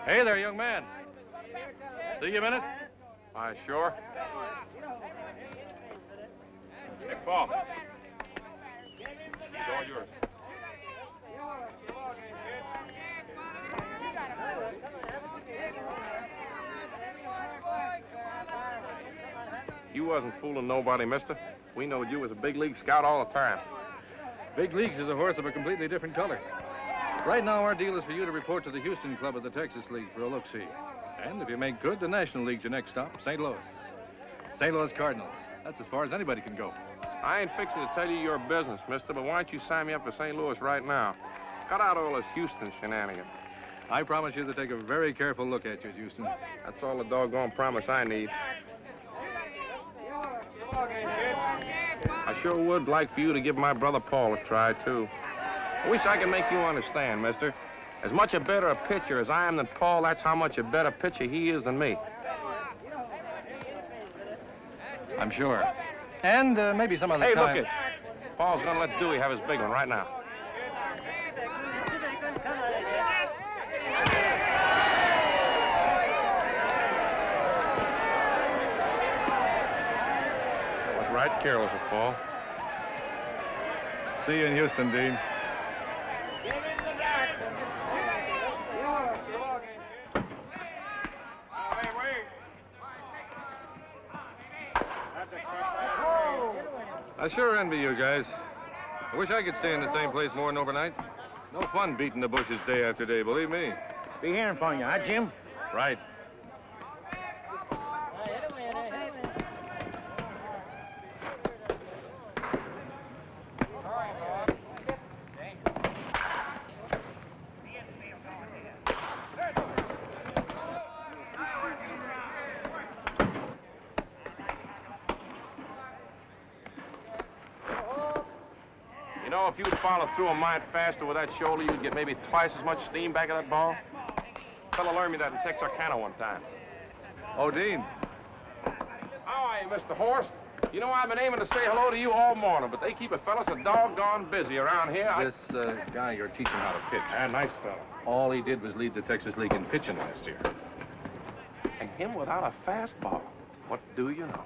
Hey there, young man. See you a minute? Why, sure. Hey, Paul. It's all yours. You wasn't fooling nobody, mister. We knowed you was a big league scout all the time. Big Leagues is a horse of a completely different color. Right now, our deal is for you to report to the Houston Club of the Texas League for a look-see. And if you make good, the National League's your next stop, St. Louis. St. Louis Cardinals. That's as far as anybody can go. I ain't fixing to tell you your business, mister, but why don't you sign me up for St. Louis right now? Cut out all this Houston shenanigans. I promise you to take a very careful look at you, Houston. That's all the doggone promise I need. I sure would like for you to give my brother Paul a try, too. I wish I could make you understand, mister. As much a better a pitcher as I am than Paul, that's how much a better pitcher he is than me. I'm sure. And maybe some other time. Hey, look it. Paul's gonna let Dewey have his big one right now. Was right careless of Paul. See you in Houston, Dean. I sure envy you guys. I wish I could stay in the same place more than overnight. No fun beating the bushes day after day, believe me. Be hearing from you, huh, Jim? Right. You know, if you'd follow through a mite faster with that shoulder, you'd get maybe twice as much steam back of that ball. A fella learned me that in Texarkana one time. Oh, Dean. How are you, Mr. Horst? You know, I've been aiming to say hello to you all morning, but they keep a fella so doggone busy around here. This guy you're teaching how to pitch. Ah, nice fella. All he did was lead the Texas League in pitching last year. And him without a fastball. What do you know?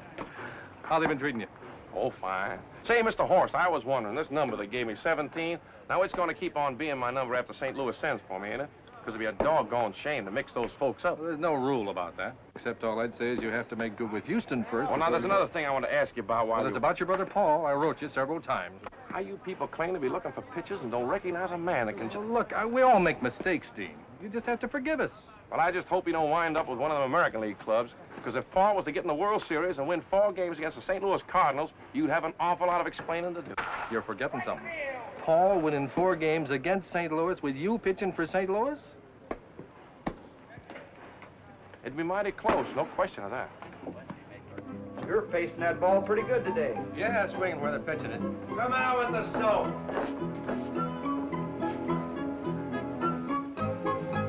How they been treating you? Oh, fine. Say, Mr. Horst, I was wondering, this number they gave me, 17, now it's going to keep on being my number after St. Louis sends for me, ain't it? Because it'd be a doggone shame to mix those folks up. Well, there's no rule about that. Except all I'd say is you have to make good with Houston first. Well, now, there's another thing I want to ask you about while it's about your brother Paul. I wrote you several times. How you people claim to be looking for pitchers and don't recognize a man that can... Well, look, we all make mistakes, Dean. You just have to forgive us. Well, I just hope you don't wind up with one of them American League clubs, because if Paul was to get in the World Series and win 4 games against the St. Louis Cardinals, you'd have an awful lot of explaining to do. You're forgetting something. Paul winning 4 games against St. Louis with you pitching for St. Louis? It'd be mighty close, no question of that. You're facing that ball pretty good today. Yeah, swinging where they're pitching it. Come out with the snow.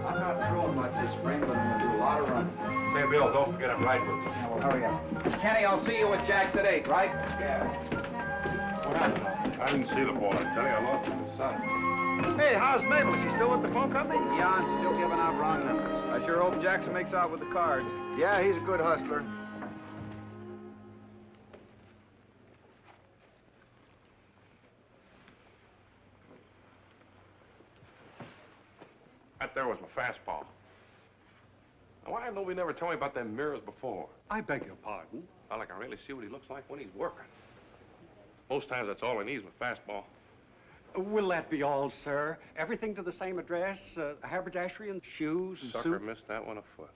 I'm not throwing much this spring, but I'm going to do a lot of running. Say, Bill, don't forget I'm right with you. Yeah, well, hurry up. Kenny, I'll see you with Jack's at 8, right? Yeah. What happened? I didn't see the ball. I tell you, I lost it in the sun. Hey, how's Mabel? Is she still with the phone company? Yeah, I'm still giving out wrong numbers. I sure hope Jackson makes out with the card. Yeah, he's a good hustler. That there was my fastball. Now, why didn't nobody never tell me about them mirrors before? I beg your pardon? Well, I can really see what he looks like when he's working. Most times that's all he needs with fastball. Will that be all, sir? Everything to the same address? Haberdashery and shoes and Sucker suit? missed that one a foot.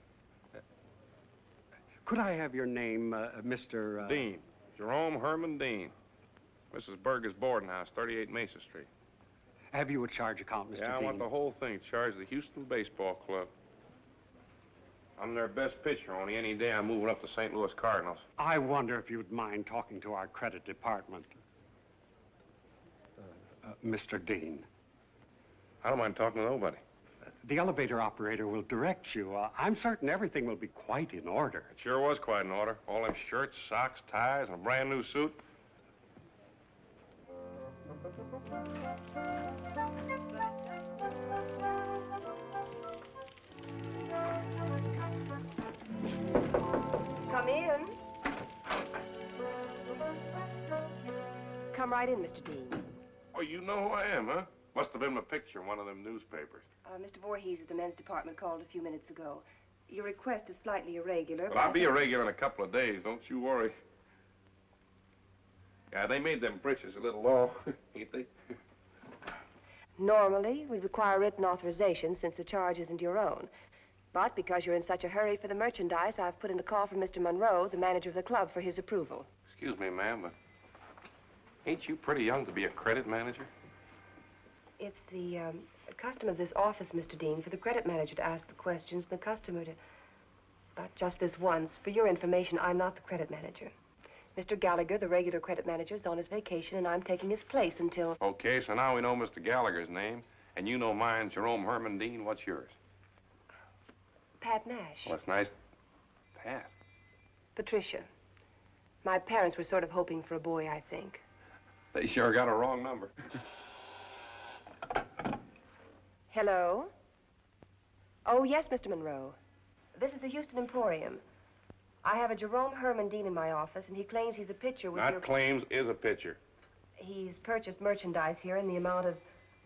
Could I have your name, Mr. Dean. Jerome Herman Dean. Mrs. Berger's boarding house, 38 Mesa Street. Have you a charge account, Mr. Yeah, I Dean? want the whole thing charged to the Houston Baseball Club. I'm their best pitcher, only any day I'm moving up to St. Louis Cardinals. I wonder if you'd mind talking to our credit department. Mr. Dean. I don't mind talking to nobody. The elevator operator will direct you. I'm certain everything will be quite in order. It sure was quite in order. All them shirts, socks, ties, and a brand new suit. Come right in, Mr. Dean. Oh, you know who I am, huh? Must have been my picture in one of them newspapers. Mr. Voorhees of the men's department called a few minutes ago. Your request is slightly irregular, Well, I'll be irregular in a couple of days, don't you worry. Yeah, they made them breeches a little low, ain't they? Normally, we require written authorization since the charge isn't your own. But because you're in such a hurry for the merchandise, I've put in a call for Mr. Monroe, the manager of the club, for his approval. Excuse me, ma'am, but ain't you pretty young to be a credit manager? It's the custom of this office, Mr. Dean, for the credit manager to ask the questions and the customer to... But just this once, for your information, I'm not the credit manager. Mr. Gallagher, the regular credit manager, is on his vacation, and I'm taking his place until... Okay, so now we know Mr. Gallagher's name, and you know mine, Jerome Herman Dean. What's yours? Pat Nash. Well, that's nice. Pat. Patricia. My parents were sort of hoping for a boy, I think. They sure got a wrong number. Hello? Oh, yes, Mr. Monroe. This is the Houston Emporium. I have a Jerome Herman Dean in my office, and he claims he's a pitcher with Not claims, is a pitcher. He's purchased merchandise here in the amount of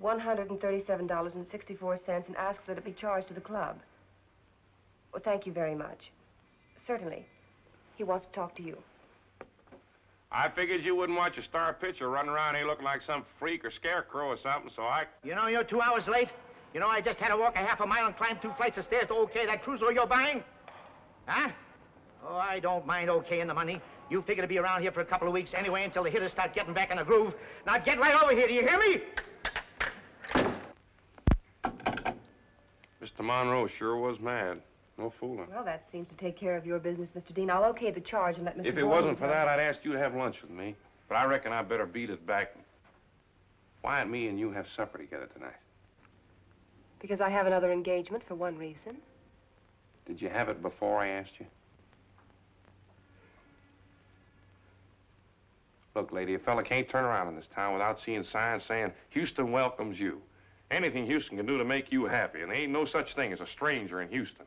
$137.64 and asks that it be charged to the club. Well, thank you very much. Certainly. He wants to talk to you. I figured you wouldn't watch a star pitcher running around here looking like some freak or scarecrow or something, so I... You know you're 2 hours late? You know I just had to walk a half a mile and climb 2 flights of stairs to okay that trousseau you're buying? Huh? Oh, I don't mind okaying the money. You figure to be around here for a couple of weeks anyway until the hitters start getting back in the groove. Now get right over here, do you hear me? Mr. Monroe sure was mad. No fooling. Well, that seems to take care of your business, Mr. Dean. I'll okay the charge and let Mr. If it wasn't for that, I'd ask you to have lunch with me. But I reckon I better beat it back. Why don't me and you have supper together tonight? Because I have another engagement, for one reason. Did you have it before I asked you? Look, lady, a fella can't turn around in this town without seeing signs saying, Houston welcomes you. Anything Houston can do to make you happy, and there ain't no such thing as a stranger in Houston.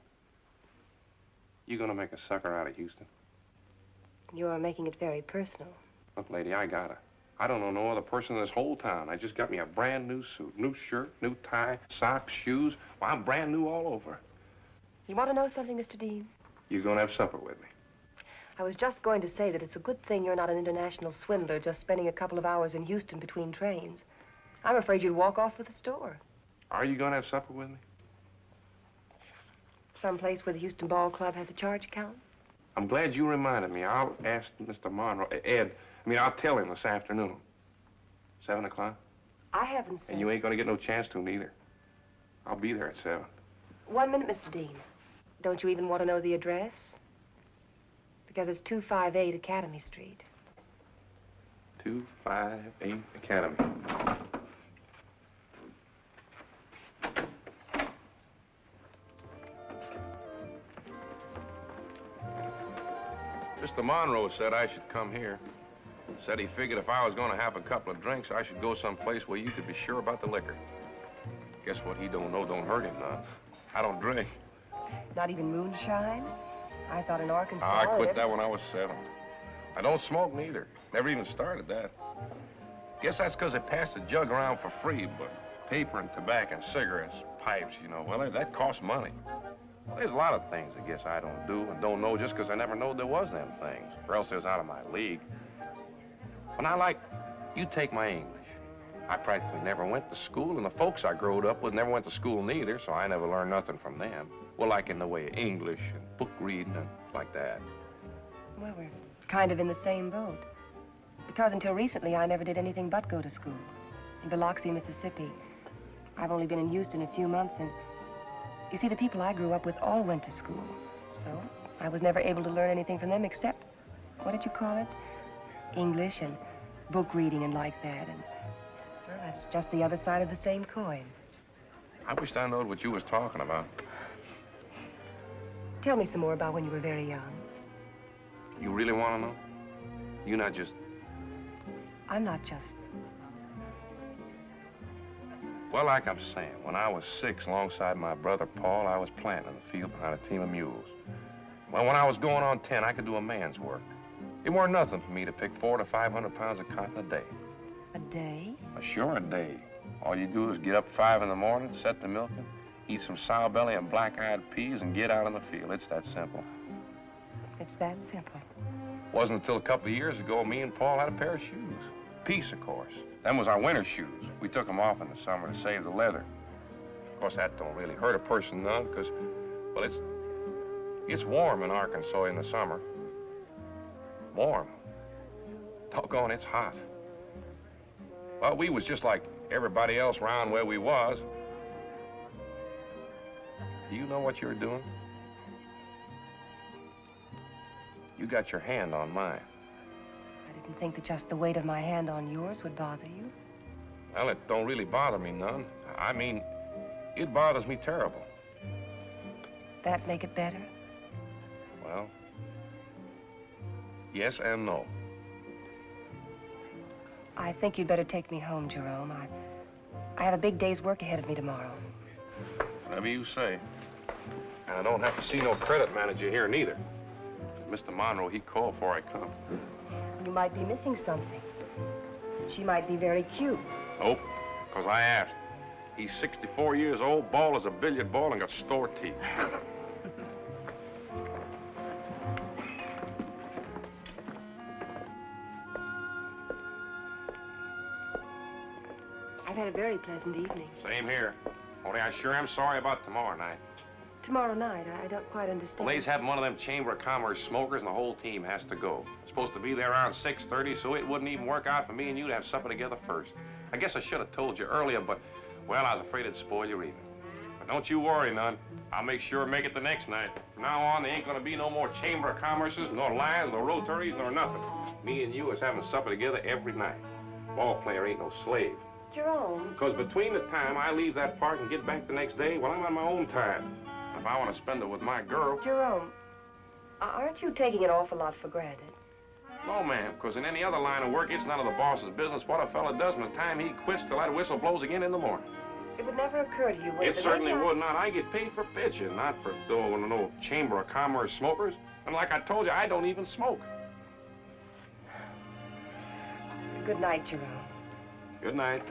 You gonna make a sucker out of Houston? You're making it very personal. Look, lady, I got her. I don't know no other person in this whole town. I just got me a brand new suit, new shirt, new tie, socks, shoes. Well, I'm brand new all over. You want to know something, Mr. Dean? You gonna have supper with me? I was just going to say that it's a good thing you're not an international swindler just spending a couple of hours in Houston between trains. I'm afraid you'd walk off with the store. Are you gonna have supper with me? Someplace where the Houston Ball Club has a charge account? I'm glad you reminded me. I'll ask Mr. Monroe, I'll tell him this afternoon. 7 o'clock? I haven't said... And you ain't gonna get no chance to neither. I'll be there at 7. 1 minute, Mr. Dean. Don't you even want to know the address? Because it's 258 Academy Street. 258 Academy. Mr. Monroe said I should come here. Said he figured if I was going to have a couple of drinks, I should go someplace where you could be sure about the liquor. Guess what he don't know don't hurt him none. I don't drink. Not even moonshine? I thought in Arkansas... I quit that when I was 7. I don't smoke neither. Never even started that. Guess that's because they passed the jug around for free, but paper and tobacco and cigarettes, pipes, you know, well, that costs money. Well, there's a lot of things I guess I don't do and don't know just because I never knowed there was them things, or else it was out of my league. But now, like, you take my English. I practically never went to school, and the folks I growed up with never went to school neither, so I never learned nothing from them. Well, like in the way of English and book reading and like that. Well, we're kind of in the same boat. Because until recently, I never did anything but go to school. In Biloxi, Mississippi. I've only been in Houston a few months, and... You see, the people I grew up with all went to school. So I was never able to learn anything from them except, what did you call it? English and book reading and like that. And, well, that's just the other side of the same coin. I wished I knowed what you was talking about. Tell me some more about when you were very young. You really want to know? You not just... I'm not just... Well, like I'm saying, when I was 6, alongside my brother Paul, I was planting in the field behind a team of mules. Well, when I was going on 10, I could do a man's work. It weren't nothing for me to pick 400 to 500 pounds of cotton a day. day? Sure, a day. All you do is get up 5 in the morning, set the milking, eat some sow belly and black-eyed peas, and get out in the field. It's that simple. It's that simple. Wasn't until a couple of years ago me and Paul had a pair of shoes. Piece, of course. Them was our winter shoes. We took them off in the summer to save the leather. Of course, that don't really hurt a person none, because, well, it's warm in Arkansas in the summer. Warm. Doggone, it's hot. Well, we was just like everybody else around where we was. Do you know what you're doing? You got your hand on mine. I didn't think that just the weight of my hand on yours would bother you. Well, it don't really bother me none. I mean, it bothers me terrible. That make it better? Well, yes and no. I think you'd better take me home, Jerome. I have a big day's work ahead of me tomorrow. Whatever you say. And I don't have to see no credit manager here neither. Mr. Monroe, he called before I come. You might be missing something. She might be very cute. Nope, because I asked. He's 64 years old, bald as a billiard ball, and got store teeth. I've had a very pleasant evening. Same here. Only I sure am sorry about tomorrow night. Tomorrow night, I don't quite understand. Well, they's having one of them Chamber of Commerce smokers, and the whole team has to go. Supposed to be there around 6:30, so it wouldn't even work out for me and you to have supper together first. I guess I should have told you earlier, but, well, I was afraid it'd spoil your evening. But don't you worry none. I'll make sure to make it the next night. From now on, there ain't gonna be no more Chamber of Commerces, nor Lions, nor Rotaries, nor nothing. Me and you is having supper together every night. Ball player ain't no slave. Jerome. Because between the time I leave that park and get back the next day, well, I'm on my own time. If I want to spend it with my girl... Jerome, aren't you taking an awful lot for granted? No, ma'am, because in any other line of work, it's none of the boss's business what a fella does from the time he quits till that whistle blows again in the morning. It would never occur to you, would It certainly would not. I get paid for pitching, not for no Chamber of Commerce smokers. And like I told you, I don't even smoke. Good night, Jerome. Good night.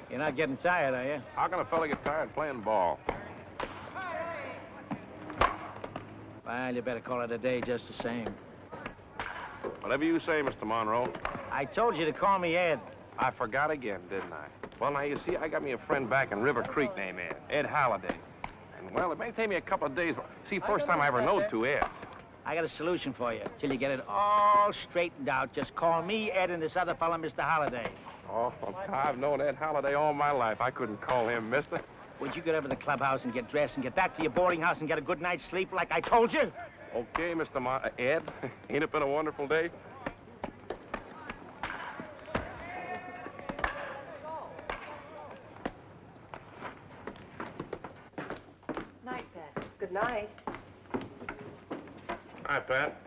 You're not getting tired, are you? How can a fella get tired playing ball? Well, you better call it a day just the same. Whatever you say, Mr. Monroe. I told you to call me Ed. I forgot again, didn't I? Well, now, you see, I got me a friend back in River Creek named Ed Halliday. And, well, it may take me a couple of days. See, first time I ever knowed two Eds. I got a solution for you. Till you get it all straightened out, just call me Ed and this other fella Mr. Holliday. Oh, well, I've known Ed Halliday all my life. I couldn't call him mister. Would you get over to the clubhouse and get dressed and get back to your boarding house and get a good night's sleep like I told you? Okay, Mr. Ed. Ain't it been a wonderful day? Night, Pat. Good night. Hi, Pat.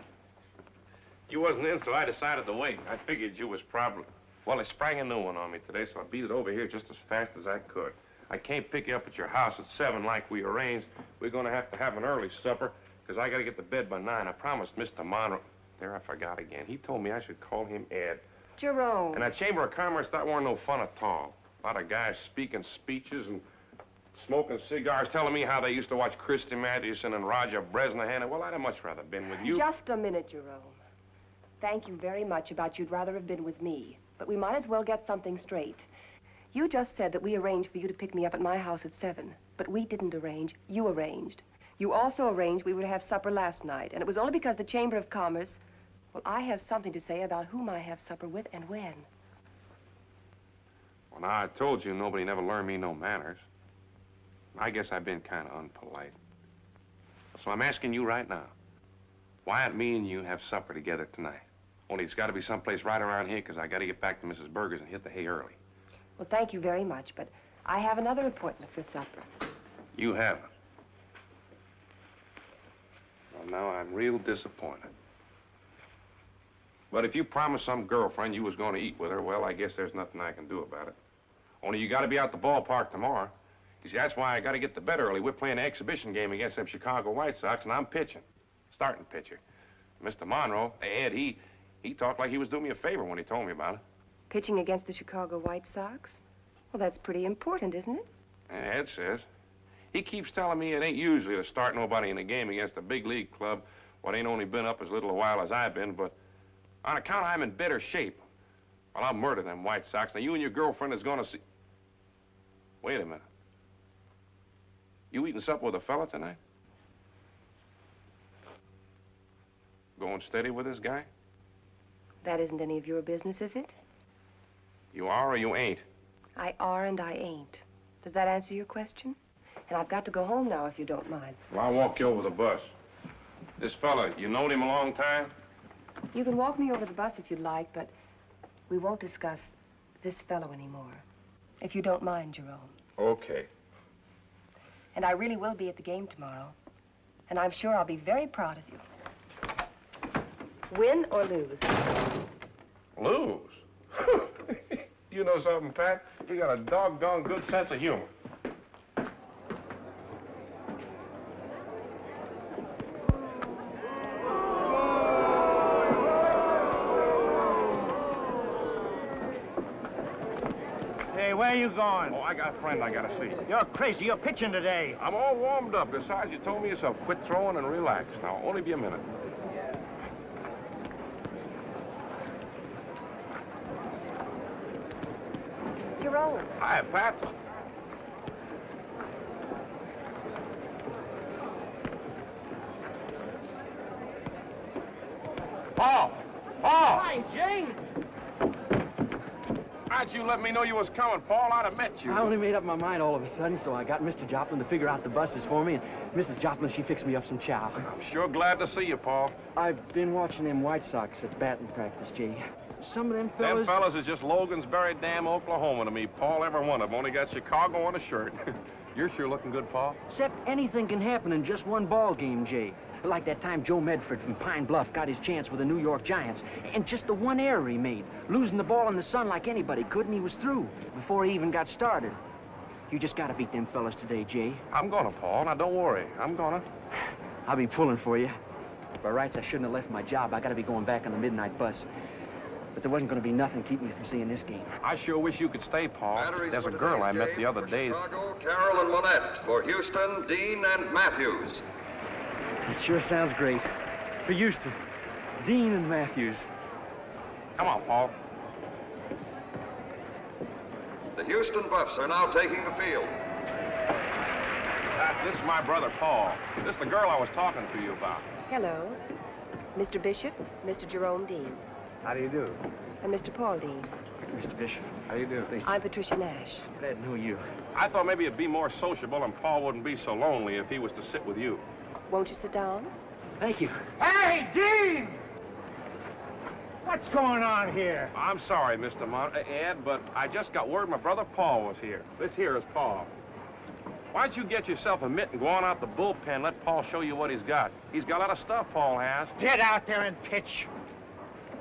You wasn't in, so I decided to wait. I figured you was probably... Well, I sprang a new one on me today, so I beat it over here just as fast as I could. I can't pick you up at your house at 7 like we arranged. We're going to have an early supper, because I got to get to bed by 9. I promised Mr. Monroe... There, I forgot again. He told me I should call him Ed. Jerome. And that Chamber of Commerce, that weren't no fun at all. A lot of guys speaking speeches and smoking cigars, telling me how they used to watch Christy Mathewson and Roger Bresnahan. Well, I'd have much rather been with you. Just a minute, Jerome. Thank you very much about you'd rather have been with me. But we might as well get something straight. You just said that we arranged for you to pick me up at my house at 7. But we didn't arrange. You arranged. You also arranged we would have supper last night. And it was only because the Chamber of Commerce... Well, I have something to say about whom I have supper with and when. Well, now, I told you nobody never learned me no manners. I guess I've been kind of unpolite. So I'm asking you right now. Why don't me and you have supper together tonight? Only it's got to be someplace right around here, because I got to get back to Mrs. Berger's and hit the hay early. Well, thank you very much, but I have another appointment for supper. You haven't. now I'm real disappointed. But if you promised some girlfriend you was going to eat with her, well, I guess there's nothing I can do about it. Only you got to be out the ballpark tomorrow. You see, that's why I got to get to bed early. We're playing an exhibition game against them Chicago White Sox, and I'm pitching. Starting pitcher. Mr. Monroe, Ed, he talked like he was doing me a favor when he told me about it. Pitching against the Chicago White Sox? Well, that's pretty important, isn't it? Ed says. He keeps telling me it ain't usually to start nobody in a game against a big league club what ain't only been up as little a while as I've been, but on account I'm in better shape. Well, I'll murder them White Sox. Now, you and your girlfriend is going to see... Wait a minute. You eating supper with a fella tonight? Going steady with this guy? That isn't any of your business, is it? You are or you ain't? I are and I ain't. Does that answer your question? And I've got to go home now, if you don't mind. Well, I'll walk you over the bus. This fella, you known him a long time? You can walk me over the bus if you'd like, but we won't discuss this fellow anymore. If you don't mind, Jerome. Okay. And I really will be at the game tomorrow. And I'm sure I'll be very proud of you. Win or lose? Lose? You know something, Pat? You got a doggone good sense of humor. Hey, where are you going? Oh, I got a friend I gotta see. You're crazy. You're pitching today. I'm all warmed up. Besides, you told me yourself, quit throwing and relax. Now, only be a minute. Jerome. Hi, Pat. Paul! Paul! Hi, Jane. How'd you let me know you was coming, Paul? I'd have met you. I only made up my mind all of a sudden, so I got Mr. Joplin to figure out the buses for me, and Mrs. Joplin, she fixed me up some chow. I'm sure glad to see you, Paul. I've been watching them White Sox at batting practice, Jay. Some of them Them fellas... fellas is just Logan'sbury Dam, Oklahoma to me, Paul. Every one of them. Only got Chicago on a shirt. You're sure looking good, Paul. Except anything can happen in just one ball game, Jay. Like that time Joe Medford from Pine Bluff got his chance with the New York Giants. And just the one error he made. Losing the ball in the sun like anybody could, and he was through before he even got started. You just gotta beat them fellas today, Jay. I'm gonna, Paul. Now, don't worry. I'm gonna. I'll be pulling for you. By rights, I shouldn't have left my job. I gotta be going back on the midnight bus. But there wasn't gonna be nothing keeping me from seeing this game. I sure wish you could stay, Paul. There's a girl I met the other day. Chicago, Carroll and Monette. For Houston, Dean and Matthews. It sure sounds great. For Houston, Dean and Matthews. Come on, Paul. The Houston Buffs are now taking the field. This is my brother, Paul. This is the girl I was talking to you about. Hello. Mr. Bishop, Mr. Jerome Dean. How do you do? And Mr. Paul Dean. Mr. Bishop. How do you do? I'm Patricia Nash. Glad to know you. I thought maybe it'd be more sociable and Paul wouldn't be so lonely if he was to sit with you. Won't you sit down? Thank you. Hey, Dean! What's going on here? I'm sorry, Mr. Ed, but I just got word my brother Paul was here. This here is Paul. Why don't you get yourself a mitt and go on out the bullpen and let Paul show you what he's got? He's got a lot of stuff, Paul has. Get out there and pitch.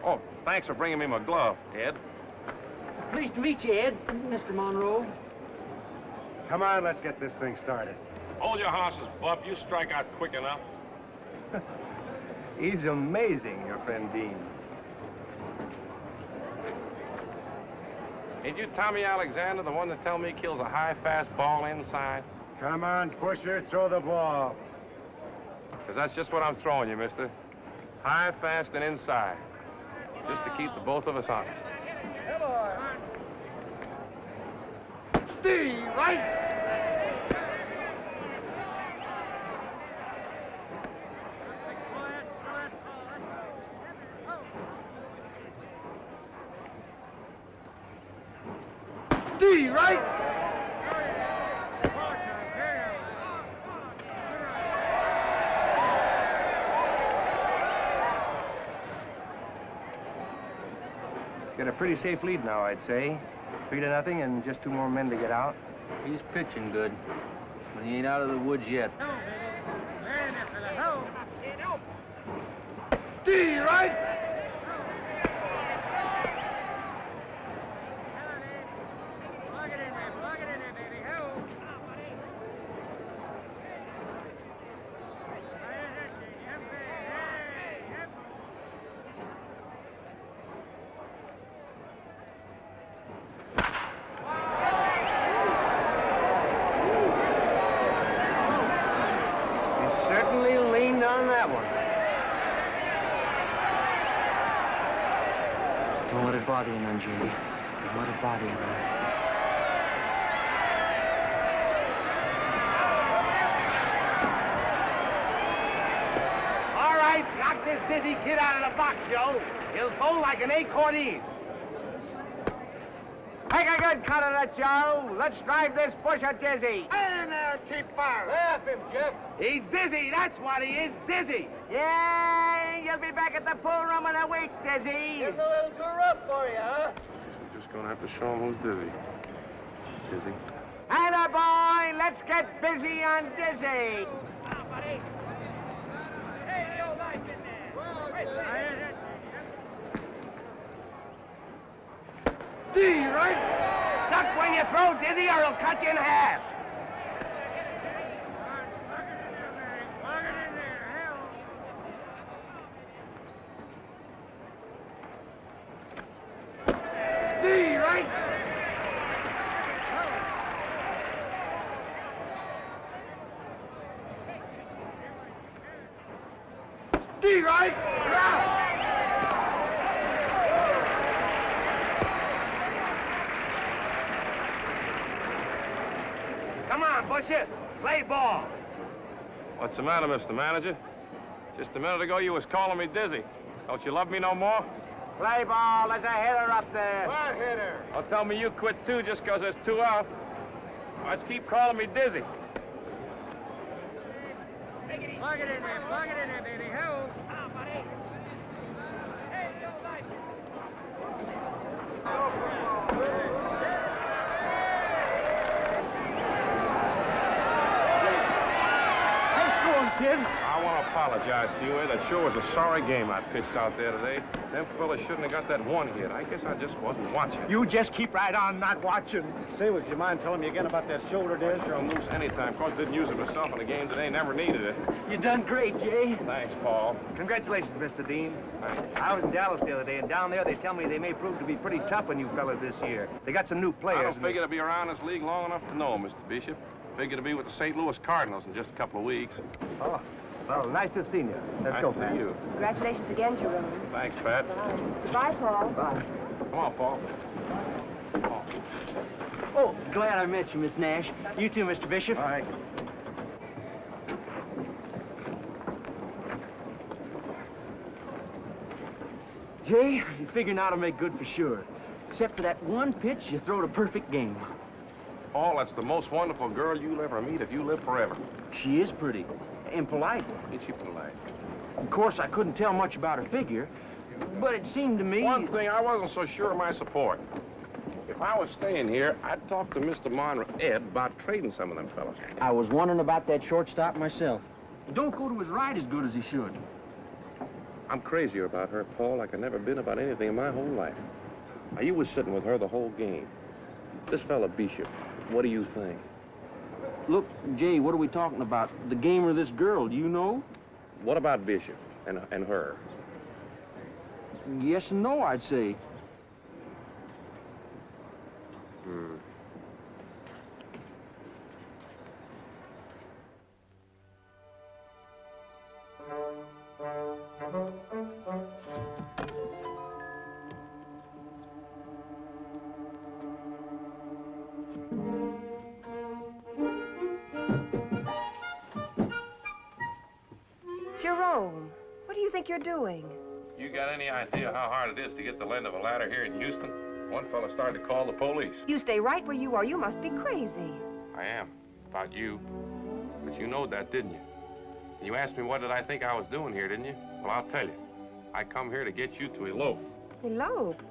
Oh, thanks for bringing me my glove, Ed. Pleased to meet you, Ed. Mr. Monroe. Come on, let's get this thing started. Hold your horses, Buff. You strike out quick enough. He's amazing, your friend Dean. Ain't you Tommy Alexander, the one that tell me kills a high, fast ball inside? Come on, pusher, throw the ball. Because that's just what I'm throwing you, mister. High, fast, and inside. Just to keep the both of us honest. Steve, right? Steve, right? Got a pretty safe lead now, I'd say. 3-0 and just 2 more men to get out. He's pitching good, but he ain't out of the woods yet. D, right? Certainly leaned on that one. Don't let it bother you none, Jimmy. Don't let it bother you none. All right, knock this dizzy kid out of the box, Joe. He'll fold like an acorn eve. Take a good cut of that, Joe. Let's drive this busher dizzy. In there, keep firing. Laugh him, Jeff. He's dizzy, that's what he is, dizzy. Yeah, you'll be back at the pool room in a week, dizzy. It's a little too rough for you, huh? We're just gonna have to show him who's dizzy. Dizzy. Atta boy, let's get busy on dizzy. D, right? Duck when you throw dizzy or he'll cut you in half. D, right? D, right? Come on, Busher. Play ball. What's the matter, Mr. Manager? Just a minute ago, you was calling me dizzy. Don't you love me no more? Play ball. There's a hitter up there. What hitter? Don't tell me you quit, too, just 'cause there's two out. Why'd you keep calling me dizzy? Plug it in there, baby. Help. Kid. I want to apologize to you, Ed. That sure was a sorry game I pitched out there today. Them fellas shouldn't have got that one hit. I guess I just wasn't watching. You just keep right on not watching. Say, would you mind telling me again about that shoulder disc? Sure, I'm loose anytime. Of course, didn't use it myself in the game today. Never needed it. You done great, Jay. Thanks, Paul. Congratulations, Mr. Dean. Thanks. I was in Dallas the other day, and down there they tell me they may prove to be pretty tough on you fellas this year. They got some new players. I don't figure to be around this league long enough to know, Mr. Bishop. Figure to be with the St. Louis Cardinals in just a couple of weeks. Oh, well, nice to have seen you. Let's Nice go, to Pat. see you. Congratulations again, Jerome. Thanks, Pat. Goodbye, Paul. Bye. Come on, Paul. Paul. Oh, glad I met you, Miss Nash. You too, Mr. Bishop. All right. Jay, you figure now to make good for sure. Except for that one pitch, you throwed a perfect game. Paul, that's the most wonderful girl you'll ever meet if you live forever. She is pretty and polite. Ain't she polite? Of course, I couldn't tell much about her figure, but it seemed to me... One thing, I wasn't so sure of my support. If I was staying here, I'd talk to Mr. Monroe, Ed, about trading some of them fellas. I was wondering about that shortstop myself. He don't go to his right as good as he should. I'm crazier about her, Paul, like I've never been about anything in my whole life. Now, you was sitting with her the whole game. This fella Bishop, what do you think? Look, Jay, what are we talking about? The game or this girl, do you know? What about Bishop and her? Yes and no, I'd say. Jerome, what do you think you're doing? You got any idea how hard it is to get the length of a ladder here in Houston? One fella started to call the police. You stay right where you are. You must be crazy. I am. About you. But you know that, didn't you? And you asked me what did I think I was doing here, didn't you? Well, I'll tell you. I come here to get you to elope. Elope?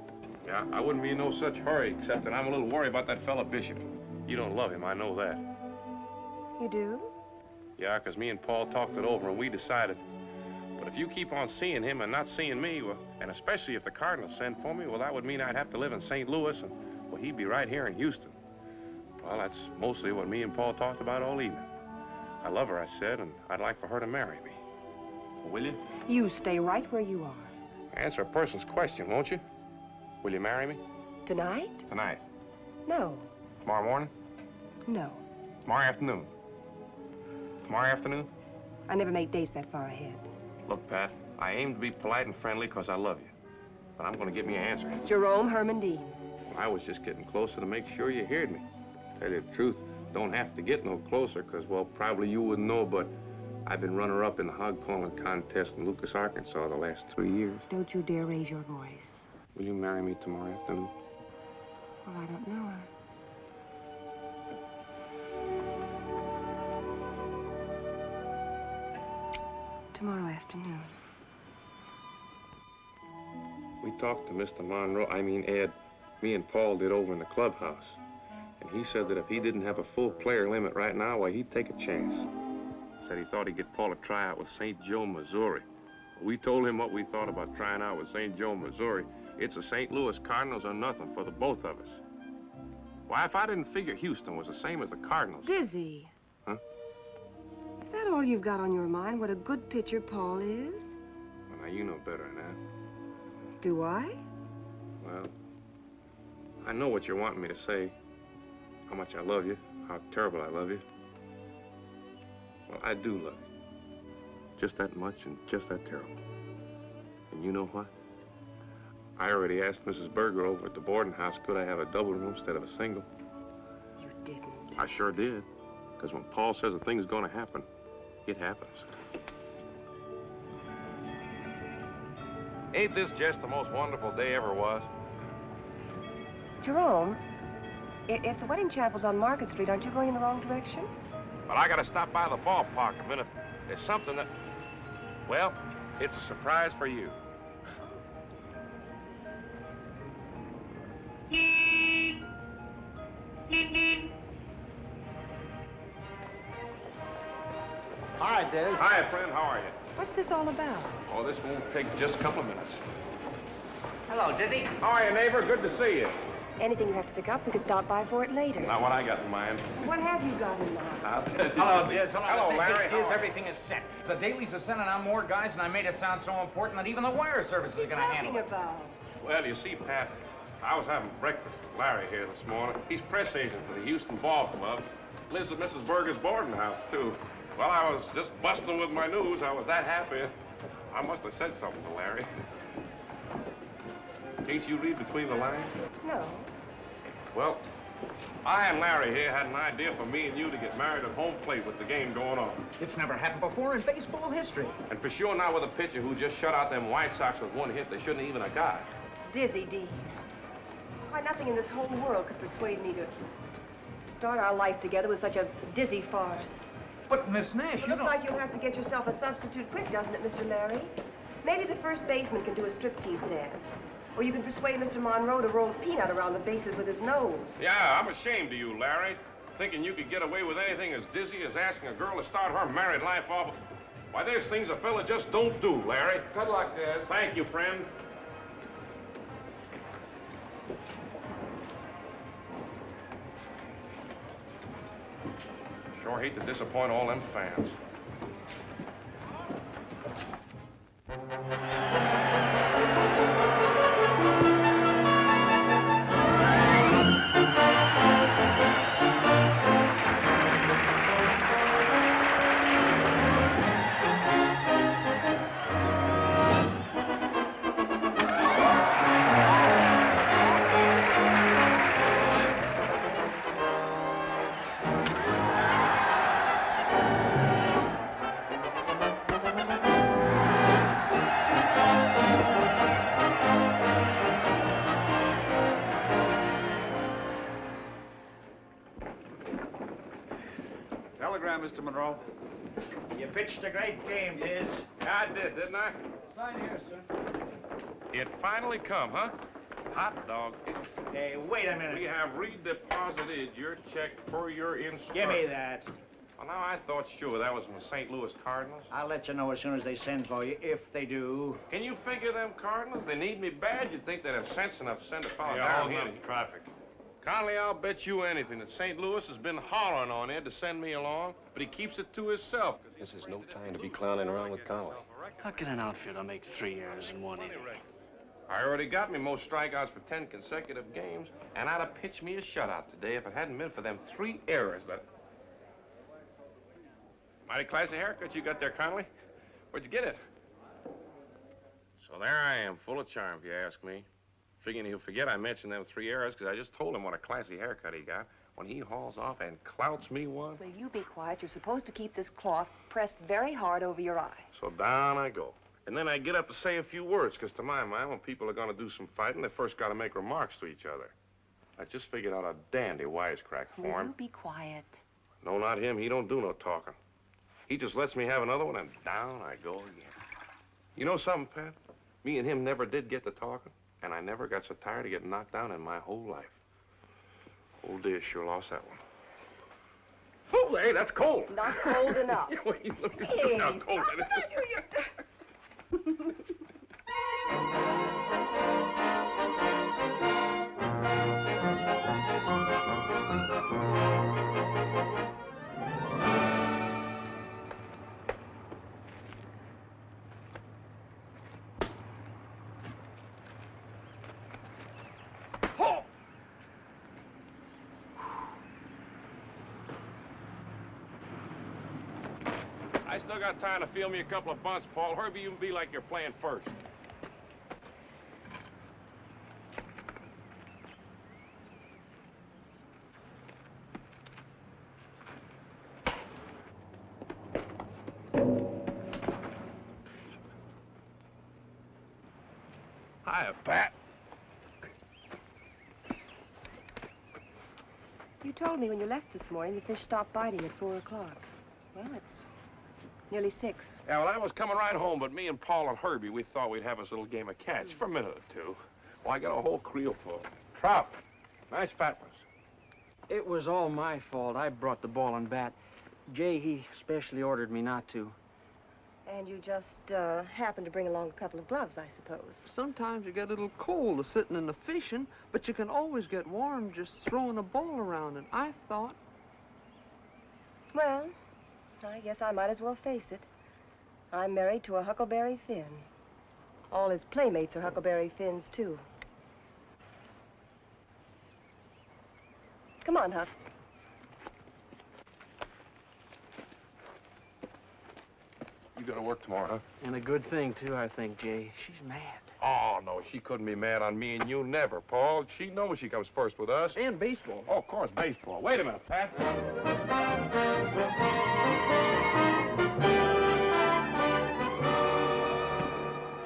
Yeah, I wouldn't be in no such hurry, except that I'm a little worried about that fella Bishop. You don't love him, I know that. You do? Yeah, 'cause me and Paul talked it over and we decided. But if you keep on seeing him and not seeing me, well, and especially if the Cardinals send for me, well, that would mean I'd have to live in St. Louis, and, well, he'd be right here in Houston. Well, that's mostly what me and Paul talked about all evening. I love her, I said, and I'd like for her to marry me. Well, will you? You stay right where you are. Answer a person's question, won't you? Will you marry me? Tonight? Tonight. No. Tomorrow morning? No. Tomorrow afternoon? Tomorrow afternoon? I never make dates that far ahead. Look, Pat, I aim to be polite and friendly because I love you. But I'm going to give me an answer. Jerome Herman Dean. I was just getting closer to make sure you heard me. Tell you the truth, don't have to get no closer because, well, probably you wouldn't know, but I've been runner-up in the hog calling contest in Lucas, Arkansas the last 3 years. Don't you dare raise your voice. Will you marry me tomorrow afternoon? Well, I don't know. Tomorrow afternoon. We talked to Mr. Monroe, Ed, me and Paul did over in the clubhouse. And he said that if he didn't have a full player limit right now, well, he'd take a chance. Said he thought he'd get Paul a tryout with St. Joe, Missouri. We told him what we thought about trying out with St. Joe, Missouri. It's the St. Louis Cardinals or nothing for the both of us. Why, if I didn't figure Houston was the same as the Cardinals... Dizzy. Huh? Is that all you've got on your mind, what a good pitcher Paul is? Well, now, you know better than that. Do I? Well, I know what you're wanting me to say. How much I love you, how terrible I love you. Well, I do love you. Just that much and just that terrible. And you know what? I already asked Mrs. Berger over at the boarding house, could I have a double room instead of a single? You didn't. I sure did. Because when Paul says a thing's going to happen, it happens. Ain't this just the most wonderful day ever was? Jerome, if the wedding chapel's on Market Street, aren't you going in the wrong direction? But I got to stop by the ballpark a minute. There's something that... Well, it's a surprise for you. Hi, Diz. Hi, friend. How are you? What's this all about? Oh, this won't take just a couple of minutes. Hello, Dizzy. How are you, neighbor? Good to see you. Anything you have to pick up, we could stop by for it later. Not what I got in mind. What have you got in mind? Hello, Diz. Hello, Larry. Diz, everything is set. The dailies are sending out more guys, and I made it sound so important that even the wire service is going to handle it. About? Well, you see, Pat, I was having breakfast with Larry here this morning. He's press agent for the Houston Ball Club. Lives at Mrs. Berger's boarding house, too. Well, I was just busting with my news. I was that happy. I must have said something to Larry. Can't you read between the lines? No. Well, I and Larry here had an idea for me and you to get married at home plate with the game going on. It's never happened before in baseball history. And for sure not with a pitcher who just shut out them White Sox with one hit they shouldn't even have got. Dizzy, Dean. Why, nothing in this whole world could persuade me to start our life together with such a dizzy farce. But, Miss Nash, It looks like you'll have to get yourself a substitute quick, doesn't it, Mr. Larry? Maybe the first baseman can do a striptease dance. Or you can persuade Mr. Monroe to roll a peanut around the bases with his nose. Yeah, I'm ashamed of you, Larry. Thinking you could get away with anything as dizzy as asking a girl to start her married life off. Why, there's things a fella just don't do, Larry. Good luck, Diz. Thank you, friend. Sure hate to disappoint all them fans. Telegram, Mr. Monroe. You pitched a great game, Diz. Yeah, I did, didn't I? Sign here, sir. It finally come, huh? Hot dog. Hey, wait a minute. We have redeposited your check for your instruction. Give me that. Well, now, I thought sure that was from the St. Louis Cardinals. I'll let you know as soon as they send for you, if they do. Can you figure them Cardinals? They need me bad. You'd think they'd have sense enough to send a fellow down here. Traffic. Conley, I'll bet you anything that St. Louis has been hollering on Ed to send me along, but he keeps it to himself. This is no time to be clowning around with Conley. How can an outfielder make 3 errors in 1 inning? I already got me most strikeouts for 10 consecutive games, and I'd have pitched me a shutout today if it hadn't been for them 3 errors that... Mighty classy haircut you got there, Conley. Where'd you get it? So there I am, full of charm, if you ask me. Figuring he'll forget I mentioned them 3 errors, because I just told him what a classy haircut he got when he hauls off and clouts me one. Will you be quiet? You're supposed to keep this cloth pressed very hard over your eye. So down I go. And then I get up to say a few words, because to my mind, when people are going to do some fighting, they first got to make remarks to each other. I just figured out a dandy wisecrack for Will him. you be quiet? No, not him. He don't do no talking. He just lets me have another one, and down I go again. You know something, Pat? Me and him never did get to talking, and I never got so tired of getting knocked down in my whole life. Old dear sure lost that one. Oh, hey, that's cold. Not cold enough. Look Hey, how cold that is. I still got time to field me a couple of bunts, Paul. Herbie, you can be like you're playing first. Hiya, Pat. You told me when you left this morning the fish stopped biting at 4 o'clock. Well, it's nearly 6. Yeah, well, I was coming right home, but me and Paul and Herbie, we thought we'd have us a little game of catch for a minute or two. Well, I got a whole creel full. Trout. Nice fat ones. It was all my fault. I brought the ball and bat. Jay, he specially ordered me not to. And you just happened to bring along a couple of gloves, I suppose. Sometimes you get a little cold of sitting in the fishing, but you can always get warm just throwing a ball around. And I thought... Well, I guess I might as well face it. I'm married to a Huckleberry Finn. All his playmates are Huckleberry Finns, too. Come on, Huck. You gotta work tomorrow, huh? And a good thing, too, I think, Jay. She's mad. Oh, no, she couldn't be mad on me and you, never, Paul. She knows she comes first with us. And baseball. Oh, of course, baseball. Wait a minute, Pat.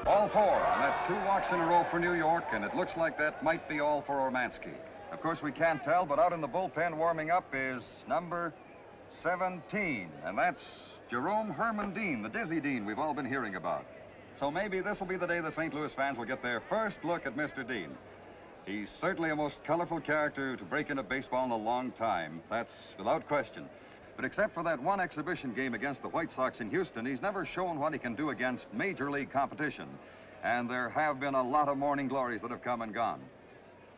All 4, and that's 2 walks in a row for New York, and it looks like that might be all for Ormansky. Of course, we can't tell, but out in the bullpen warming up is number 17, and that's Jerome Herman Dean, the Dizzy Dean we've all been hearing about. So maybe this will be the day the St. Louis fans will get their first look at Mr. Dean. He's certainly a most colorful character to break into baseball in a long time. That's without question. But except for that one exhibition game against the White Sox in Houston, he's never shown what he can do against major league competition. And there have been a lot of morning glories that have come and gone.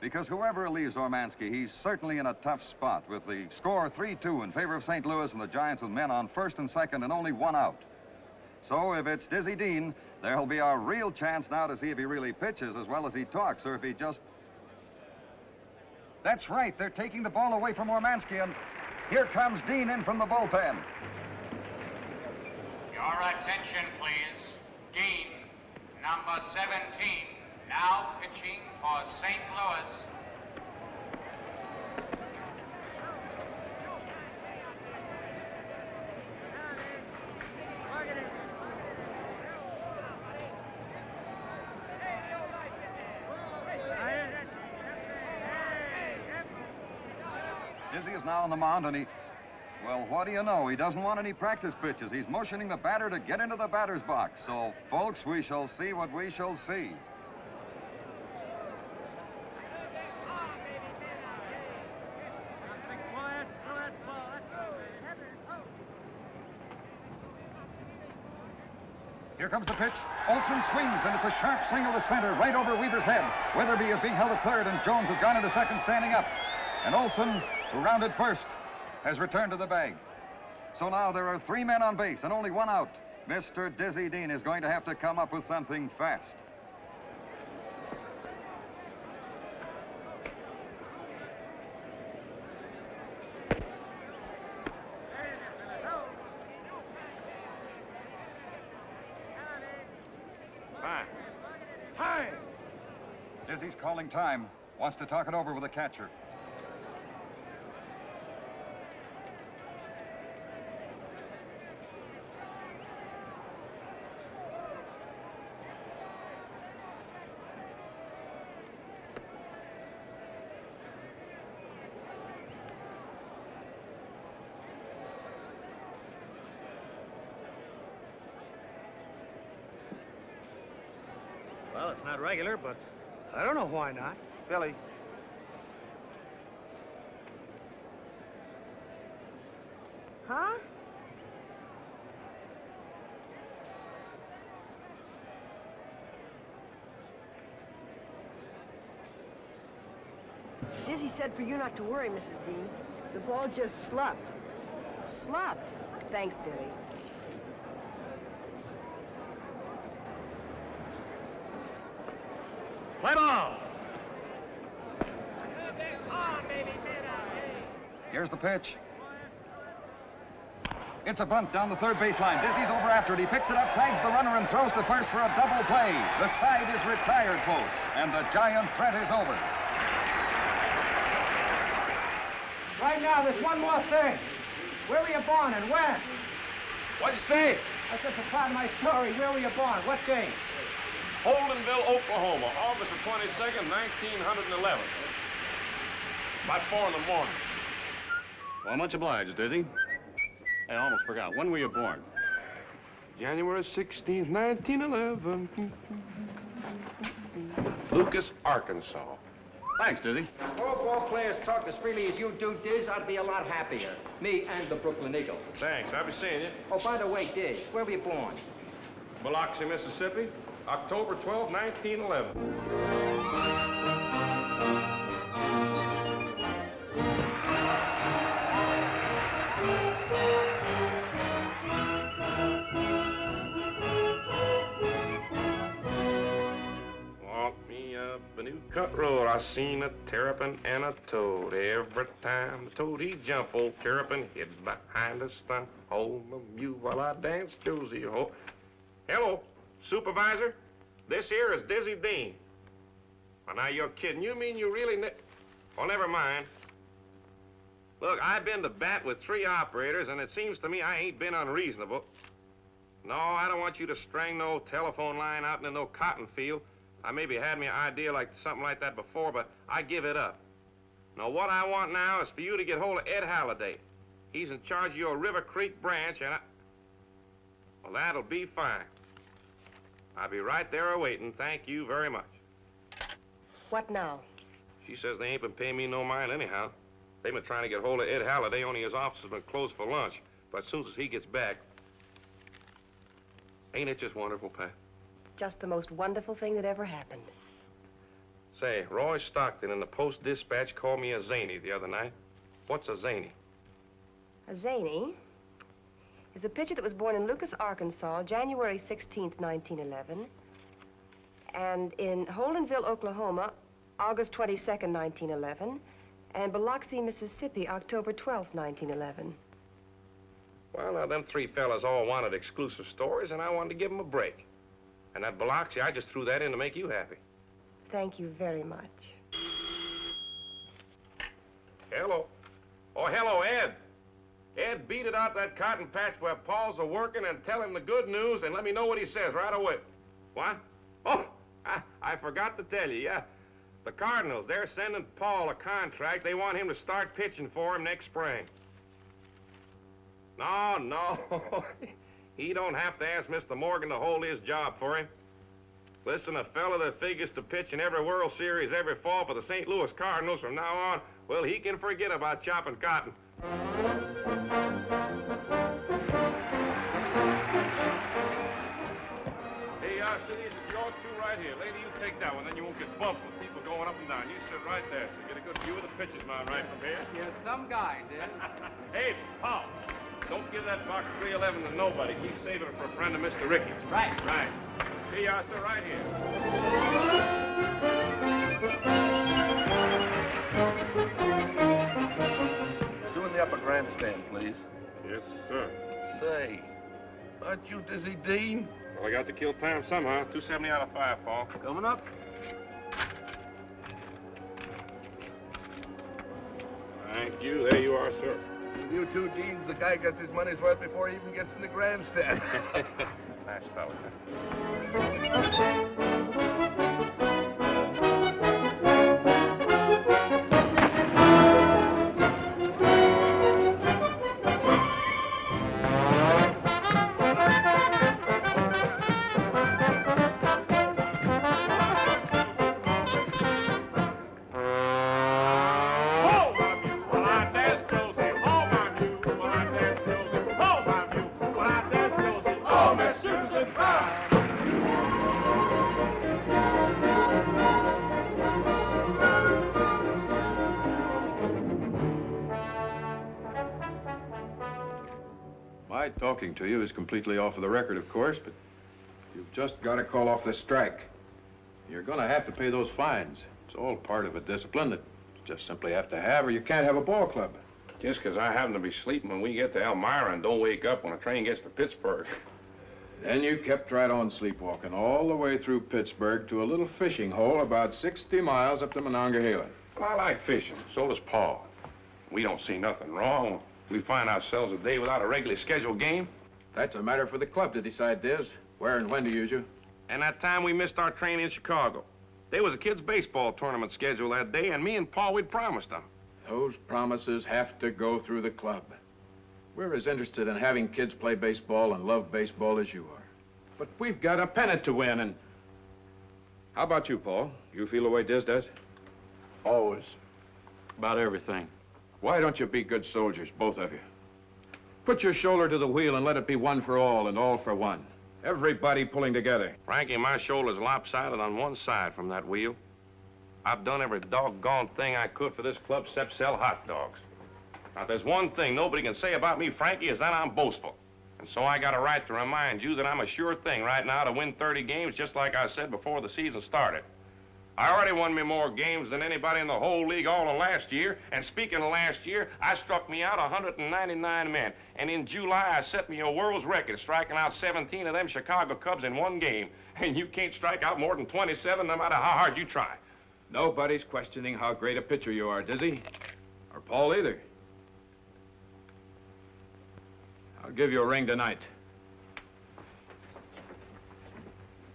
Because whoever relieves Ormansky, he's certainly in a tough spot with the score 3-2 in favor of St. Louis and the Giants with men on first and second and only 1 out. So if it's Dizzy Dean, there'll be a real chance now to see if he really pitches as well as he talks, or if he just... That's right, they're taking the ball away from Ormansky, and here comes Dean in from the bullpen. Your attention, please. Dean, number 17, now pitching for St. Louis. Dizzy is now on the mound, and well, what do you know? He doesn't want any practice pitches. He's motioning the batter to get into the batter's box. So, folks, we shall see what we shall see. Here comes the pitch. Olson swings, and it's a sharp single to center, right over Weaver's head. Weatherby is being held at third, and Jones has gone into second, standing up. And Olson, who rounded first, has returned to the bag. So now there are 3 men on base and only 1 out. Mr. Dizzy Dean is going to have to come up with something fast. Hi. Dizzy's calling time. Wants to talk it over with the catcher. Well, it's not regular, but I don't know why not. Billy. Huh? Dizzy said for you not to worry, Mrs. Dean. The ball just slumped. Slumped. Thanks, Billy. Play ball! Here's the pitch. It's a bunt down the third baseline. Dizzy's over after it. He picks it up, tags the runner, and throws to first for a double play. The side is retired, folks, and the giant threat is over. Right now, there's one more thing. Where were you born and when? What'd you say? That's just a part of my story. Where were you born? What day? Holdenville, Oklahoma, August the 22nd, 1911. About 4 in the morning. Well, much obliged, Dizzy. I almost forgot. When were you born? January 16th, 1911. Lucas, Arkansas. Thanks, Dizzy. All ball players talk as freely as you do, Diz, I'd be a lot happier. Me and the Brooklyn Eagle. Thanks. I'll be seeing you. Oh, by the way, Diz, where were you born? Biloxi, Mississippi, October 12, 1911. A new cut road, I seen a terrapin and a toad. Every time the toad he jump, old terrapin hid behind a stump. Hold my mule while I dance Josie ho. Hello, supervisor. This here is Dizzy Dean. Well, now you're kidding. You mean you really well, never mind. Look, I've been to bat with 3 operators, and it seems to me I ain't been unreasonable. No, I don't want you to string no telephone line out into no cotton field. I maybe had me an idea like something like that before, but I give it up. Now, what I want now is for you to get hold of Ed Halliday. He's in charge of your River Creek branch, and well, that'll be fine. I'll be right there awaiting. Thank you very much. What now? She says they ain't been paying me no mind anyhow. They've been trying to get hold of Ed Halliday, only his office has been closed for lunch. But as soon as he gets back... Ain't it just wonderful, Pat? Just the most wonderful thing that ever happened. Say, Roy Stockton in the Post-Dispatch called me a zany the other night. What's a zany? A zany is a pitcher that was born in Lucas, Arkansas, January 16th, 1911, and in Holdenville, Oklahoma, August 22nd, 1911, and Biloxi, Mississippi, October 12th, 1911. Well, now, them 3 fellas all wanted exclusive stories, and I wanted to give them a break. And that Biloxi, I just threw that in to make you happy. Thank you very much. Hello. Oh, hello, Ed. Ed, beat it out that cotton patch where Paul's a-working and tell him the good news and let me know what he says right away. What? Oh, I forgot to tell you, yeah. The Cardinals, they're sending Paul a contract. They want him to start pitching for him next spring. No. He don't have to ask Mr. Morgan to hold his job for him. Listen, a fella that figures to pitch in every World Series every fall for the St. Louis Cardinals from now on, well, he can forget about chopping cotton. see, these are yours two right here. Lady, you take that one, then you won't get bumped with people going up and down. You sit right there, so get a good view of the pitcher's mound right from here. You're some guy, Diz. Hey, Paul, don't give that box 311 to nobody. Keep saving it for a friend of Mr. Ricky's. Right. Right. Here you are, sir, right here. Two in the upper grandstand, please. Yes, sir. Say, aren't you Dizzy Dean? Well, I got to kill time somehow. 270 out of 5, Paul. Coming up. Thank you. There you are, sir. You two Deans, the guy gets his money's worth before he even gets in the grandstand. Nice fellow. My talking to you is completely off of the record, of course, but you've just got to call off the strike. You're going to have to pay those fines. It's all part of a discipline that you just simply have to have, or you can't have a ball club. Just because I happen to be sleeping when we get to Elmira and don't wake up when a train gets to Pittsburgh. Then you kept right on sleepwalking all the way through Pittsburgh to a little fishing hole about 60 miles up to Monongahela. Well, I like fishing. So does Paul. We don't see nothing wrong. We find ourselves a day without a regularly scheduled game. That's a matter for the club to decide, Diz. Where and when to use you. And that time we missed our train in Chicago. There was a kids' baseball tournament scheduled that day, and me and Paul, we'd promised them. Those promises have to go through the club. We're as interested in having kids play baseball and love baseball as you are. But we've got a pennant to win, and... How about you, Paul? You feel the way Diz does? Always. About everything. Why don't you be good soldiers, both of you? Put your shoulder to the wheel and let it be one for all and all for one. Everybody pulling together. Frankie, my shoulder's lopsided on one side from that wheel. I've done every doggone thing I could for this club except sell hot dogs. Now, there's one thing nobody can say about me, Frankie, is that I'm boastful. And so I got a right to remind you that I'm a sure thing right now to win 30 games, just like I said before the season started. I already won me more games than anybody in the whole league all of last year. And speaking of last year, I struck me out 199 men. And in July, I set me a world's record, striking out 17 of them Chicago Cubs in one game. And you can't strike out more than 27 no matter how hard you try. Nobody's questioning how great a pitcher you are, Dizzy. Or Paul either. I'll give you a ring tonight.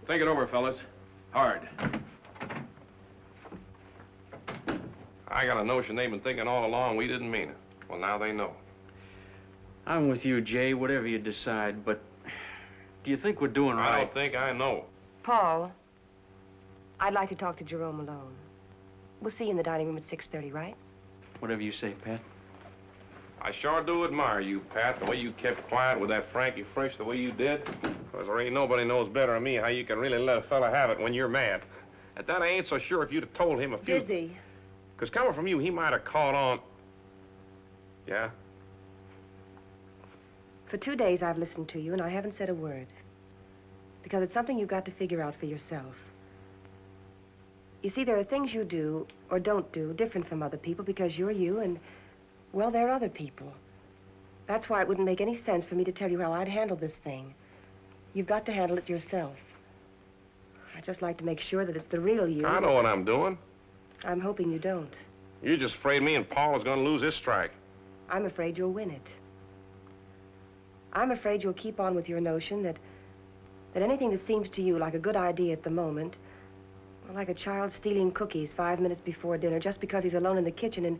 Think it over, fellas. Hard. I got a notion they've been thinking all along we didn't mean it. Well, now they know. I'm with you, Jay, whatever you decide, but do you think we're doing right? I don't think I know. Paul, I'd like to talk to Jerome alone. We'll see you in the dining room at 6:30, right? Whatever you say, Pat. I sure do admire you, Pat, the way you kept quiet with that Frankie Fresh the way you did. Because there ain't nobody knows better than me how you can really let a fella have it when you're mad. At that, I ain't so sure if you'd have told him a few... Dizzy. Because coming from you, he might have caught on... Yeah? For 2 days, I've listened to you, and I haven't said a word. Because it's something you've got to figure out for yourself. You see, there are things you do or don't do different from other people because you're you and, well, they're other people. That's why it wouldn't make any sense for me to tell you how I'd handle this thing. You've got to handle it yourself. I'd just like to make sure that it's the real you. I know what I'm doing. I'm hoping you don't. You're just afraid me and Paul is going to lose this strike. I'm afraid you'll win it. I'm afraid you'll keep on with your notion that anything that seems to you like a good idea at the moment, or like a child stealing cookies 5 minutes before dinner just because he's alone in the kitchen and,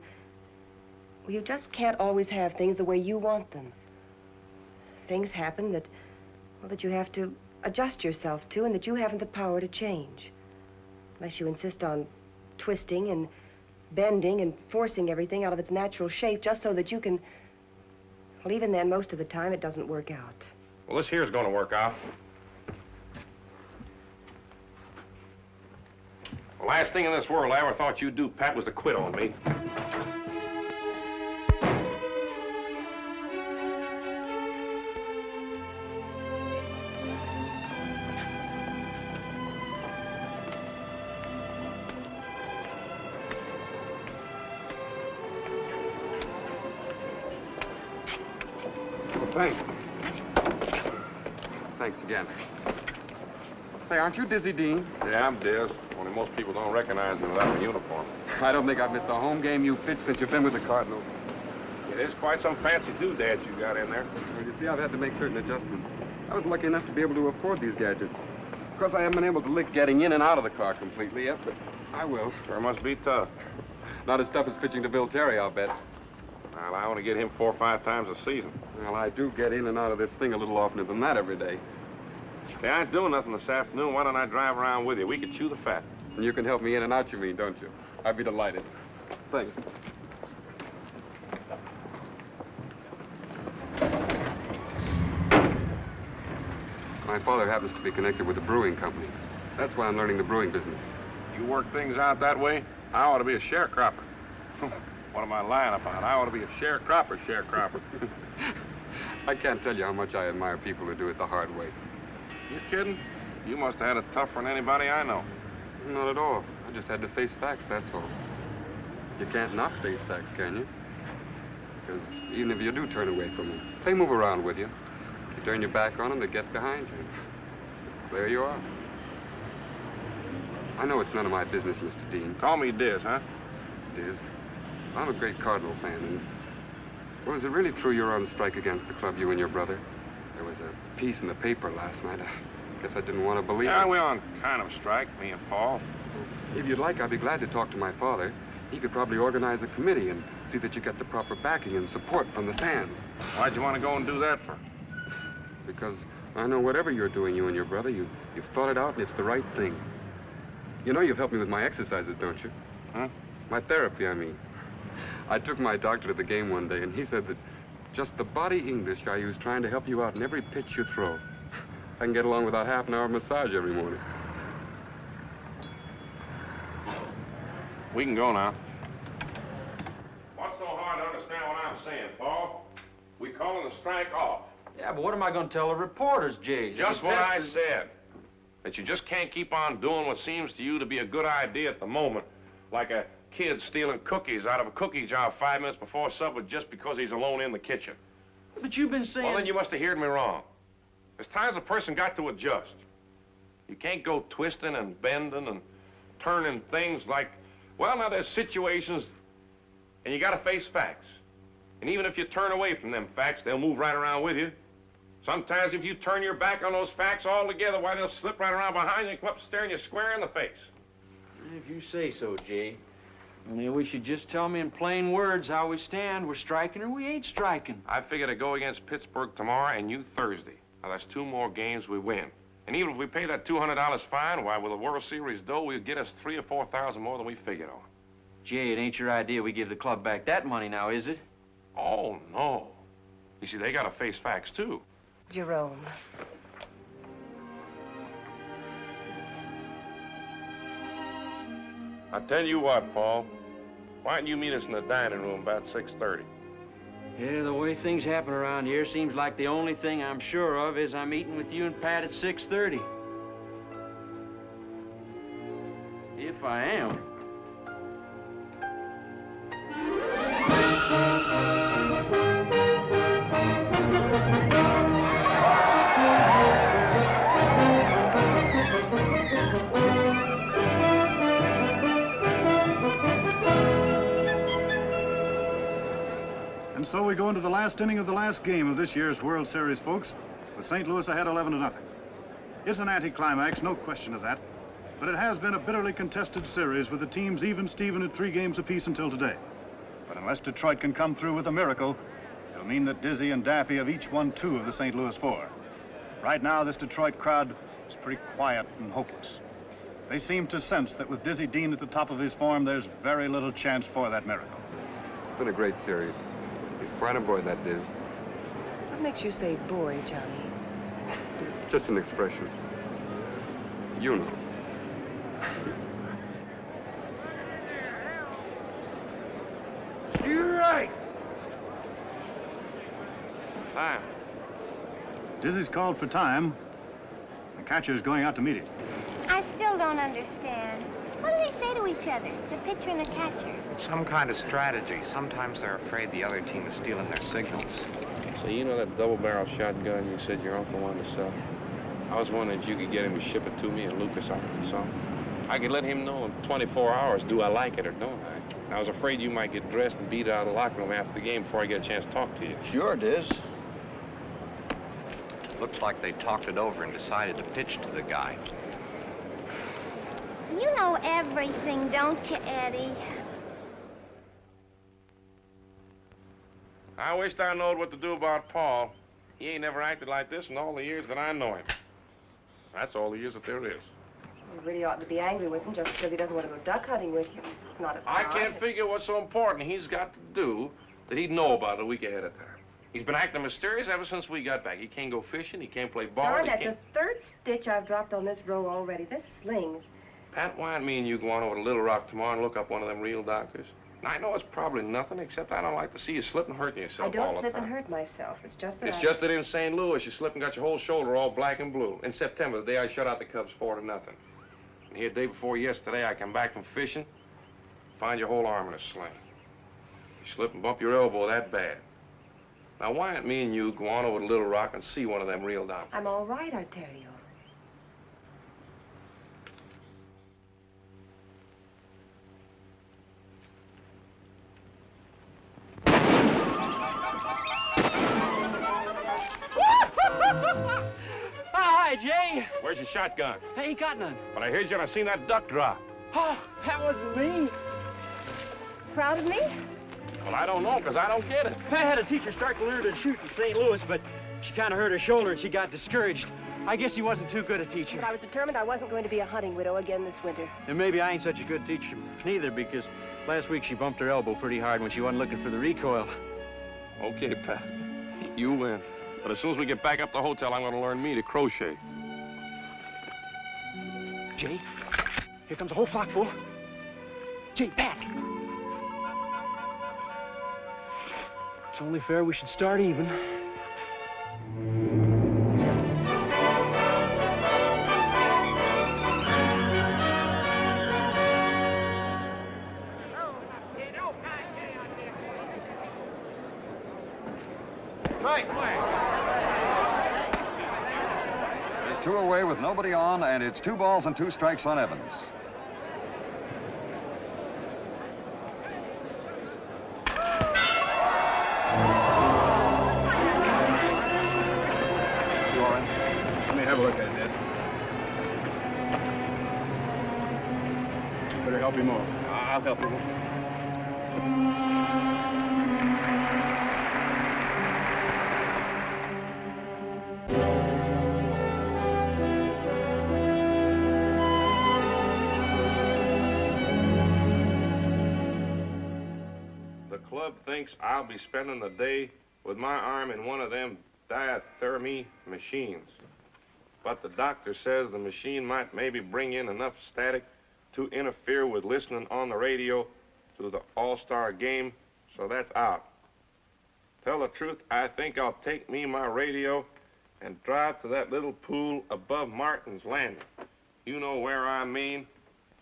well, you just can't always have things the way you want them. Things happen that, well, that you have to adjust yourself to and that you haven't the power to change. Unless you insist on twisting and bending and forcing everything out of its natural shape just so that you can... Well, even then, most of the time, it doesn't work out. Well, this here's going to work out. The last thing in this world I ever thought you'd do, Pat, was to quit on me. Well, thanks. Thanks again. Say, aren't you Dizzy Dean? Yeah, I'm Diz. Only most people don't recognize me without the uniform. I don't think I've missed a home game you pitched since you've been with the Cardinals. It is quite some fancy doodads you got in there. Well, you see, I've had to make certain adjustments. I was lucky enough to be able to afford these gadgets. Of course, I haven't been able to lick getting in and out of the car completely yet, but I will. Sure must be tough. Not as tough as pitching to Bill Terry, I'll bet. Well, I only get him 4 or 5 times a season. Well, I do get in and out of this thing a little oftener than that every day. Hey, I ain't doing nothing this afternoon. Why don't I drive around with you? We could chew the fat. And you can help me in and out, you mean, don't you? I'd be delighted. Thanks. My father happens to be connected with a brewing company. That's why I'm learning the brewing business. You work things out that way? I ought to be a sharecropper. What am I lying about? I ought to be a sharecropper. I can't tell you how much I admire people who do it the hard way. You kidding? You must have had it tougher than anybody I know. Not at all. I just had to face facts, that's all. You can't not face facts, can you? Because even if you do turn away from them, they move around with you. You turn your back on them, they get behind you. There you are. I know it's none of my business, Mr. Dean. Call me Diz, huh? Diz. I'm a great Cardinal fan, and... Well, is it really true you're on strike against the club, you and your brother? There was a piece in the paper last night. I guess I didn't want to believe it. Yeah, we're on kind of strike, me and Paul. If you'd like, I'd be glad to talk to my father. He could probably organize a committee and see that you get the proper backing and support from the fans. Why'd you want to go and do that for? Because I know whatever you're doing, you and your brother, you've thought it out and it's the right thing. You know you've helped me with my exercises, don't you? Huh? My therapy, I mean. I took my doctor to the game one day, and he said that just the body English I use trying to help you out in every pitch you throw. I can get along without half an hour of massage every morning. We can go now. What's so hard to understand what I'm saying, Paul? We calling the strike off. Yeah, but what am I going to tell the reporters, Jay? Just what I said. That you just can't keep on doing what seems to you to be a good idea at the moment, like a kid stealing cookies out of a cookie jar 5 minutes before supper just because he's alone in the kitchen. But you've been saying... Well, then you must have heard me wrong. There's times a person got to adjust. You can't go twisting and bending and turning things like... Well, now there's situations, and you got to face facts. And even if you turn away from them facts, they'll move right around with you. Sometimes if you turn your back on those facts altogether, why, they'll slip right around behind you and come up staring you square in the face. If you say so, Jay. Only we should just tell me in plain words how we stand. We're striking or we ain't striking. I figure to go against Pittsburgh tomorrow and you Thursday. Now, that's 2 more games we win. And even if we pay that $200 fine, why, with a World Series dough, we'll get us $3,000 or $4,000 more than we figured on. Jay, it ain't your idea we give the club back that money now, is it? Oh, no. You see, they got to face facts, too. Jerome. I tell you what, Paul. Why don't you meet us in the dining room about 6:30? Yeah, the way things happen around here, seems like the only thing I'm sure of is I'm eating with you and Pat at 6:30. If I am. And so we go into the last inning of the last game of this year's World Series, folks, with St. Louis ahead 11-0. It's an anticlimax, no question of that, but it has been a bitterly contested series with the teams even-steven at 3 games apiece until today. But unless Detroit can come through with a miracle, it'll mean that Dizzy and Daffy have each won 2 of the St. Louis 4. Right now, this Detroit crowd is pretty quiet and hopeless. They seem to sense that with Dizzy Dean at the top of his form, there's very little chance for that miracle. It's been a great series. He's quite a boy, that Diz. What makes you say boy, Johnny? Just an expression. You know. Time. Dizzy's called for time. The catcher's going out to meet it. I still don't understand. What do they say to each other, the pitcher and the catcher? Some kind of strategy. Sometimes they're afraid the other team is stealing their signals. So you know that double-barrel shotgun you said your uncle wanted to sell? I was wondering if you could get him to ship it to me in Lucas, Arkansas. I could let him know in 24 hours, do I like it or don't I? I was afraid you might get dressed and beat out of the locker room after the game before I get a chance to talk to you. Sure, Diz. Looks like they talked it over and decided to pitch to the guy. You know everything, don't you, Eddie? I wished I knowed what to do about Paul. He ain't never acted like this in all the years that I know him. That's all the years that there is. You really oughtn't to be angry with him just because he doesn't want to go duck hunting with you. It's not a I can't figure what's so important he's got to do that he'd know about it a week ahead of time. He's been acting mysterious ever since we got back. He can't go fishing, he can't play ball, Darn, that's the third stitch I've dropped on this row already. This slings. Pat, why don't me and you go on over to Little Rock tomorrow and look up one of them real doctors? Now, I know it's probably nothing, except I don't like to see you slip and hurting yourself all the time. I don't slip and hurt myself. It's just that It's just that in St. Louis, you slipped and got your whole shoulder all black and blue. In September, the day I shut out the Cubs 4-0. And here, the day before yesterday, I come back from fishing, find your whole arm in a sling. You slip and bump your elbow that bad. Now, why don't me and you go on over to Little Rock and see one of them real doctors? I'm all right, I tell you. Hi, Jay. Where's your shotgun? I ain't got none. But I heard you and I seen that duck drop. Oh, that wasn't me. Proud of me? Well, I don't know, because I don't get it. I had a teacher start to learn to shoot in St. Louis, but she kind of hurt her shoulder and she got discouraged. I guess he wasn't too good a teacher. But I was determined I wasn't going to be a hunting widow again this winter. And maybe I ain't such a good teacher neither, because last week she bumped her elbow pretty hard when she wasn't looking for the recoil. Okay, Pat. You win. But as soon as we get back up to the hotel, I'm going to learn me to crochet. Jay, here comes a whole flock full. Jay, Pat. It's only fair we should start even. There's 2 away with nobody on, and it's 2 balls and 2 strikes on Evans. Let me have a look at it, Ned. Better help him off. I'll help you. The club thinks I'll be spending the day with my arm in one of them diathermy machines. But the doctor says the machine might maybe bring in enough static to interfere with listening on the radio to the All-Star game, so that's out. Tell the truth, I think I'll take me my radio and drive to that little pool above Martin's Landing. You know where I mean,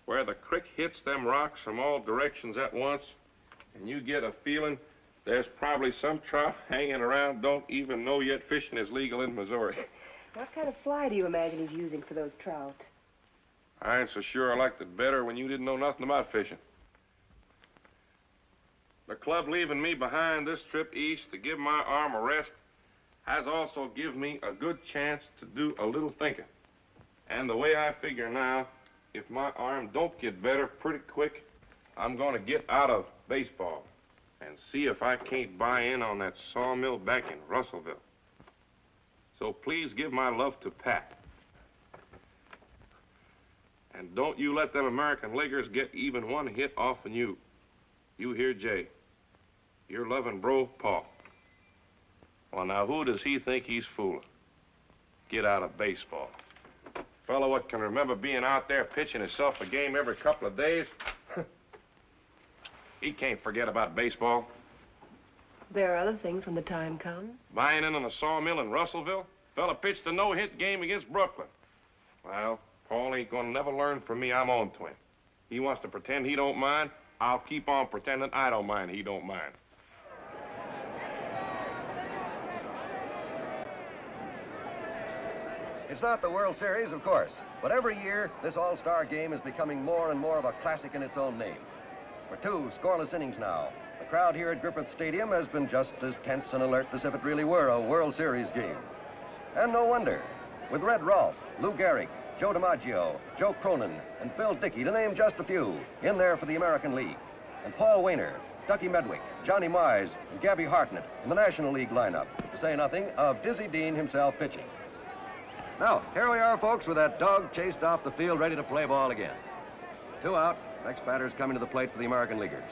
where the creek hits them rocks from all directions at once, and you get a feeling there's probably some trout hanging around don't even know yet fishing is legal in Missouri. What kind of fly do you imagine he's using for those trout? I ain't so sure I liked it better when you didn't know nothing about fishing. The club leaving me behind this trip east to give my arm a rest has also given me a good chance to do a little thinking. And the way I figure now, if my arm don't get better pretty quick, I'm going to get out of baseball and see if I can't buy in on that sawmill back in Russellville. So please give my love to Pat. And don't you let them American leaguers get even one hit off on you. You hear, Jay? Your loving bro, Paul. Well, now, who does he think he's fooling? Get out of baseball. Fellow what can remember being out there pitching himself a game every couple of days, he can't forget about baseball. There are other things when the time comes. Buying in on a sawmill in Russellville? Fella pitched a no-hit game against Brooklyn. Well, Paul ain't gonna never learn from me I'm on to him. He wants to pretend he don't mind. I'll keep on pretending I don't mind he don't mind. It's not the World Series, of course, but every year, this all-star game is becoming more and more of a classic in its own name. For 2 scoreless innings now, the crowd here at Griffith Stadium has been just as tense and alert as if it really were a World Series game. And no wonder. With Red Rolfe, Lou Gehrig, Joe DiMaggio, Joe Cronin, and Phil Dickey, to name just a few, in there for the American League. And Paul Wainer, Ducky Medwick, Johnny Mize, and Gabby Hartnett in the National League lineup, to say nothing of Dizzy Dean himself pitching. Now, here we are, folks, with that dog chased off the field, ready to play ball again. 2 out. Next batter's coming to the plate for the American Leaguers.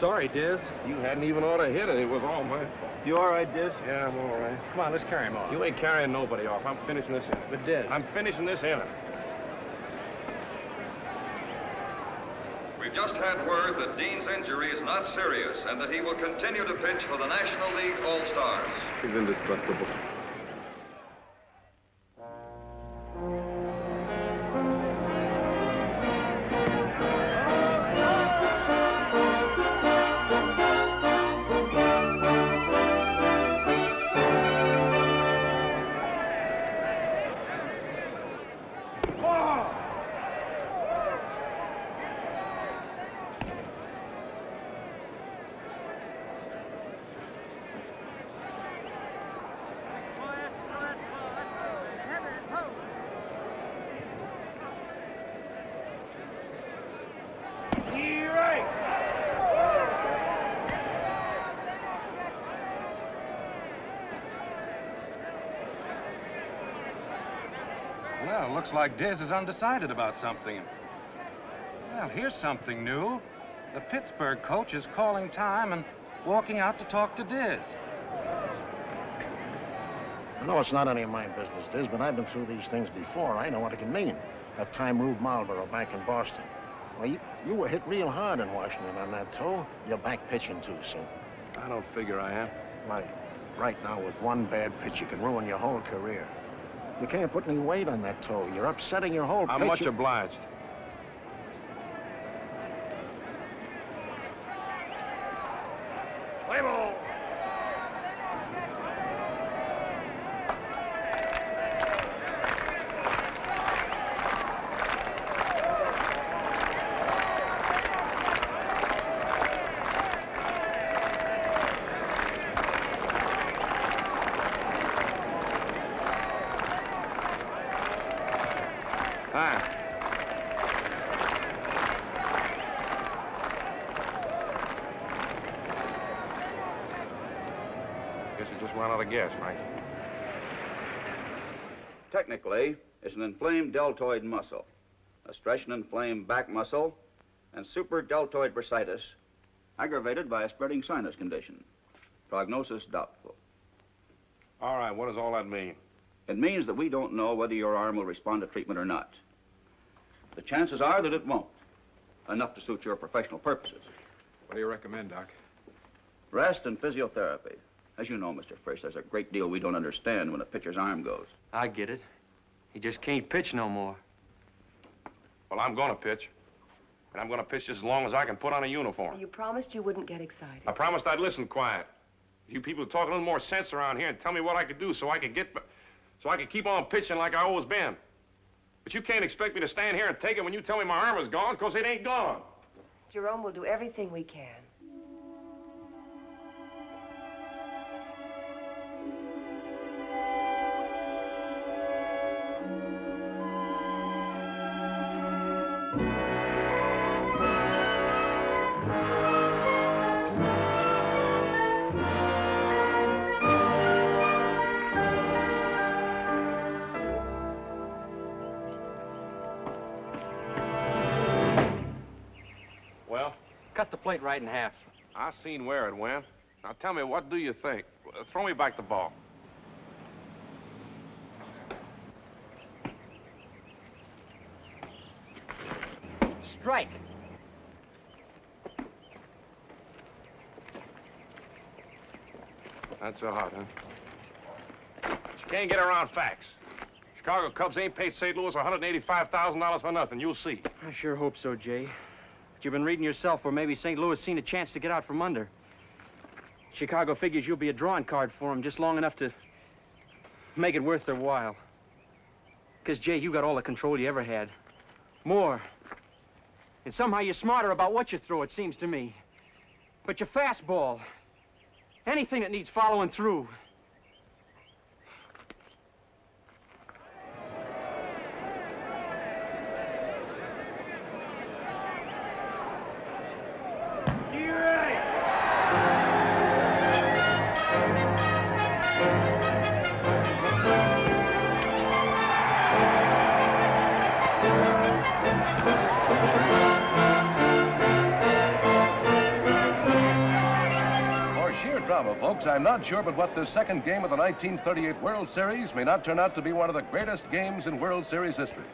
Sorry, Diz. You hadn't even ought to hit it. It was all my fault. You all right, Diz? Yeah, I'm all right. Come on, let's carry him off. You ain't carrying nobody off. I'm finishing this inning. But Diz. I'm finishing this inning. We've just had word that Dean's injury is not serious and that he will continue to pitch for the National League All-Stars. He's indestructible. Well, looks like Diz is undecided about something. Well, here's something new. The Pittsburgh coach is calling time and walking out to talk to Diz. I know it's not any of my business, Diz, but I've been through these things before. I know what it can mean. That time Rube Marlboro back in Boston. Well, you were hit real hard in Washington on that toe. You're back pitching, too, so. I don't figure I am. Like, right now, with one bad pitch, you can ruin your whole career. You can't put any weight on that toe. You're upsetting your whole pitch. I'm much obliged. Play ball. Guess you just run out of gas, Mike. Technically, it's an inflamed deltoid muscle, a stretched and inflamed back muscle, and superdeltoid bursitis, aggravated by a spreading sinus condition. Prognosis doubtful. All right, what does all that mean? It means that we don't know whether your arm will respond to treatment or not. The chances are that it won't. Enough to suit your professional purposes. What do you recommend, Doc? Rest and physiotherapy. As you know, Mr. Frisch, there's a great deal we don't understand when a pitcher's arm goes. I get it. He just can't pitch no more. Well, I'm going to pitch. And I'm going to pitch just as long as I can put on a uniform. You promised you wouldn't get excited. I promised I'd listen quiet. You people talk a little more sense around here and tell me what I could do so I could keep on pitching like I always been. But you can't expect me to stand here and take it when you tell me my arm is gone, because it ain't gone. Jerome will do everything we can. cut the plate right in half. I seen where it went. Now tell me, what do you think? Throw me back the ball. Strike. Not so hot, huh? But you can't get around facts. Chicago Cubs ain't paid St. Louis $185,000 for nothing. You'll see. I sure hope so, Jay. But you've been reading yourself where maybe St. Louis seen a chance to get out from under. Chicago figures you'll be a drawing card for them just long enough to make it worth their while. Because, Jay, you got all the control you ever had. More. And somehow you're smarter about what you throw, it seems to me. But your fastball, anything that needs following through. Folks, I'm not sure, but what this second game of the 1938 World Series may not turn out to be one of the greatest games in World Series history.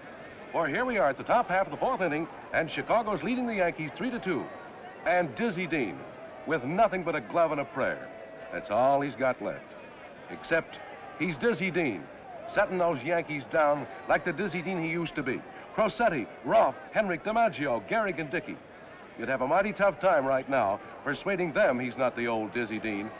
For here we are at the top half of the fourth inning, and Chicago's leading the Yankees 3-2. And Dizzy Dean, with nothing but a glove and a prayer. That's all he's got left. Except he's Dizzy Dean, setting those Yankees down like the Dizzy Dean he used to be. Crosetti, Roth, Henrik, DiMaggio, Gehrig, and Dickey. You'd have a mighty tough time right now persuading them he's not the old Dizzy Dean.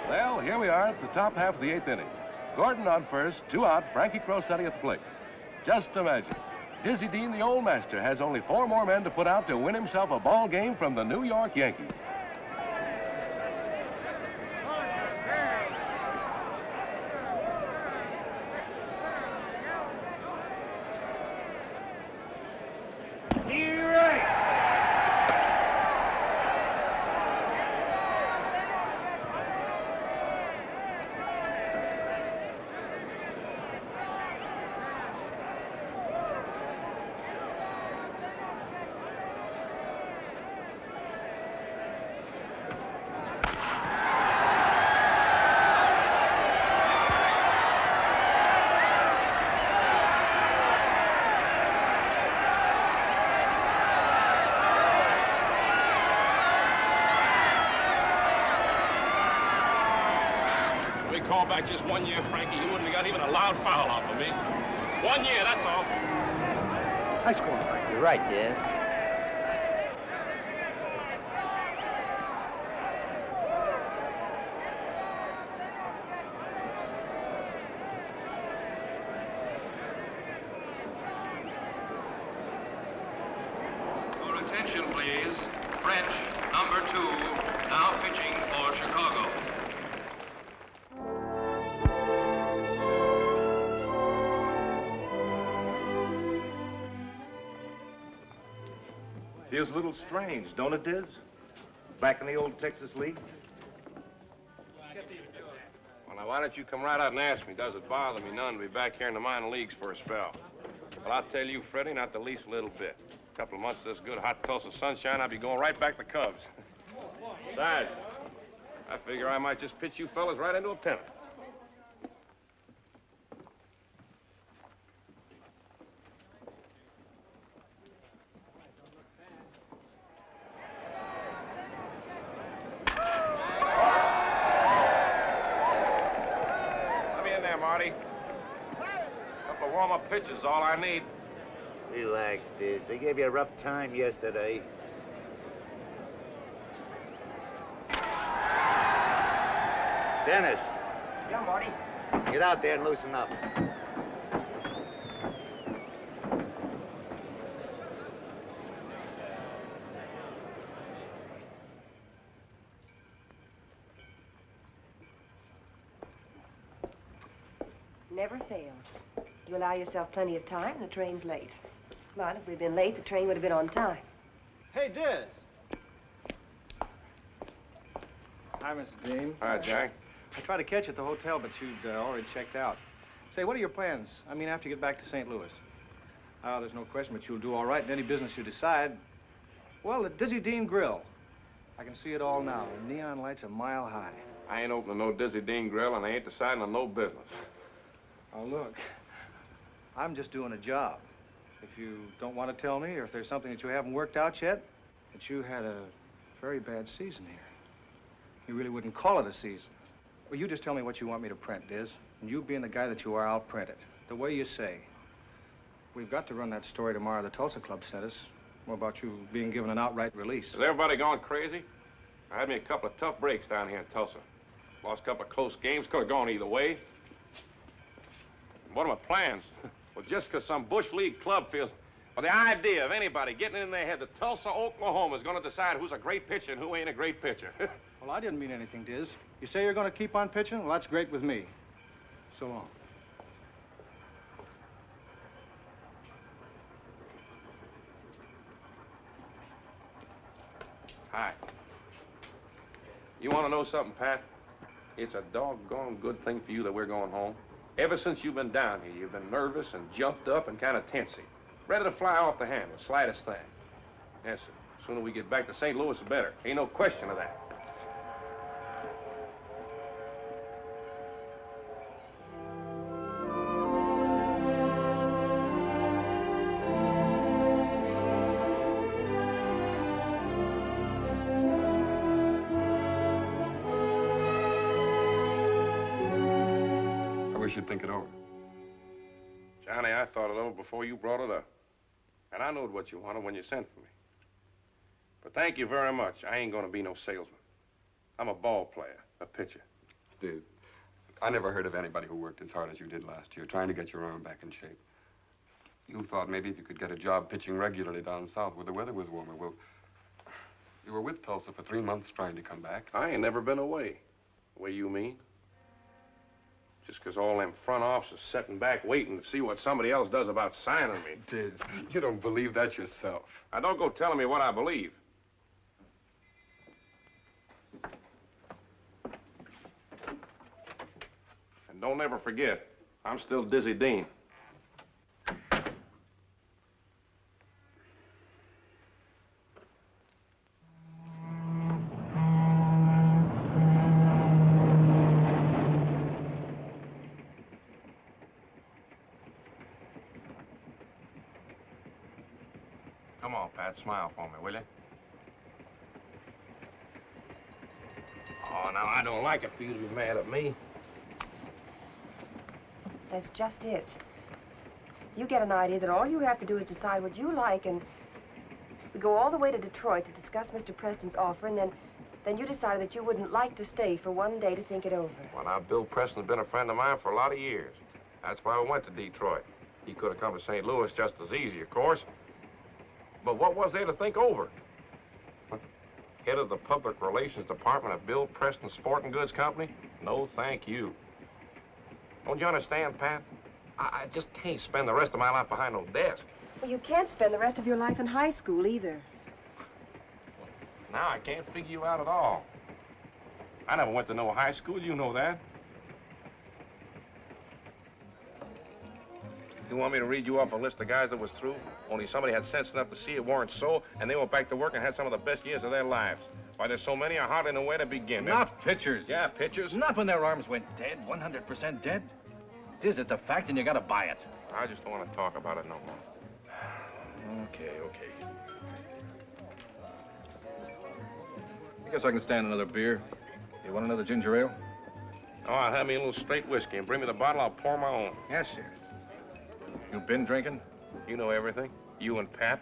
Well, here we are at the top half of the eighth inning. Gordon on first, 2 out, Frankie Crosetti at the plate. Just imagine, Dizzy Dean, the old master, has only 4 more men to put out to win himself a ball game from the New York Yankees. Call back just 1 year, Frankie, you wouldn't have got even a loud foul off of me. 1 year, that's all. Nice going, Frankie. You're right, Des. Your attention, please. French, number 2, now pitching for Chicago. Feels a little strange, don't it, Diz? Back in the old Texas League? Well, now, why don't you come right out and ask me? Does it bother me none to be back here in the minor leagues for a spell? Well, I'll tell you, Freddie, not the least little bit. A couple of months of this good hot Tulsa sunshine, I'll be going right back to Cubs. Besides, I figure I might just pitch you fellas right into a pennant. Marty. A couple of warm-up pitches is all I need. Relax, Diz. They gave you a rough time yesterday. Dennis. Yeah, Marty. Get out there and loosen up. never fails. You allow yourself plenty of time, and the train's late. But if we'd been late, the train would have been on time. Hey, Diz. Hi, Mrs. Dean. Hi, Jack. I tried to catch you at the hotel, but you'd already checked out. Say, what are your plans? I mean, after you get back to St. Louis. Oh, there's no question, but you'll do all right in any business you decide. Well, the Dizzy Dean Grill. I can see it all now. The neon lights a mile high. I ain't opening no Dizzy Dean Grill, and I ain't deciding on no business. Oh, look. I'm just doing a job. If you don't want to tell me, or if there's something that you haven't worked out yet, that you had a very bad season here. You really wouldn't call it a season. Well, you just tell me what you want me to print, Diz. And you being the guy that you are, I'll print it. The way you say. We've got to run that story tomorrow the Tulsa Club sent us. More about you being given an outright release. Is everybody going crazy? I had me a couple of tough breaks down here in Tulsa. Lost a couple of close games. Could have gone either way. What are my plans? Well, just because some Bush League club feels... Well, the idea of anybody getting in their head that Tulsa, Oklahoma is going to decide who's a great pitcher and who ain't a great pitcher. Well, I didn't mean anything, Diz. You say you're going to keep on pitching? Well, that's great with me. So long. Hi. You want to know something, Pat? It's a doggone good thing for you that we're going home. Ever since you've been down here, you've been nervous and jumped up and kind of tensy. Ready to fly off the handle, slightest thing. Yes, sir. The sooner we get back to St. Louis, the better. Ain't no question of that. You'd think it over. Johnny, I thought it over before you brought it up. And I knowed what you wanted when you sent for me. But thank you very much. I ain't gonna be no salesman. I'm a ball player, a pitcher. Dude, I never heard of anybody who worked as hard as you did last year, trying to get your arm back in shape. You thought maybe if you could get a job pitching regularly down south where the weather was warmer. Well, you were with Tulsa for 3 months trying to come back. I ain't never been away. The way you mean? Just because all them front officers sitting back waiting to see what somebody else does about signing me. Diz, you don't believe that yourself. Now, don't go telling me what I believe. And don't ever forget, I'm still Dizzy Dean. Come on, Pat, smile for me, will you? Oh, now, I don't like it for you to be mad at me. That's just it. You get an idea that all you have to do is decide what you like, and we go all the way to Detroit to discuss Mr. Preston's offer, and then you decided that you wouldn't like to stay for one day to think it over. Well, now, Bill Preston's been a friend of mine for a lot of years. That's why we went to Detroit. He could have come to St. Louis just as easy, of course. But what was there to think over? Head of the Public Relations Department of Bill Preston Sporting Goods Company? No, thank you. Don't you understand, Pat? I just can't spend the rest of my life behind no desk. Well, you can't spend the rest of your life in high school either. Now I can't figure you out at all. I never went to no high school, you know that. You want me to read you off a list of guys that was through? Only somebody had sense enough to see it weren't so, and they went back to work and had some of the best years of their lives. Why, there's so many, I hardly know where to begin. Not pitchers. Yeah, pitchers. Not when their arms went dead, 100% dead. This is a fact, and you gotta buy it. I just don't want to talk about it no more. Okay. I guess I can stand another beer. You want another ginger ale? Oh, I'll have me a little straight whiskey, and bring me the bottle, I'll pour my own. Yes, sir. You been drinking? You know everything. You and Pat.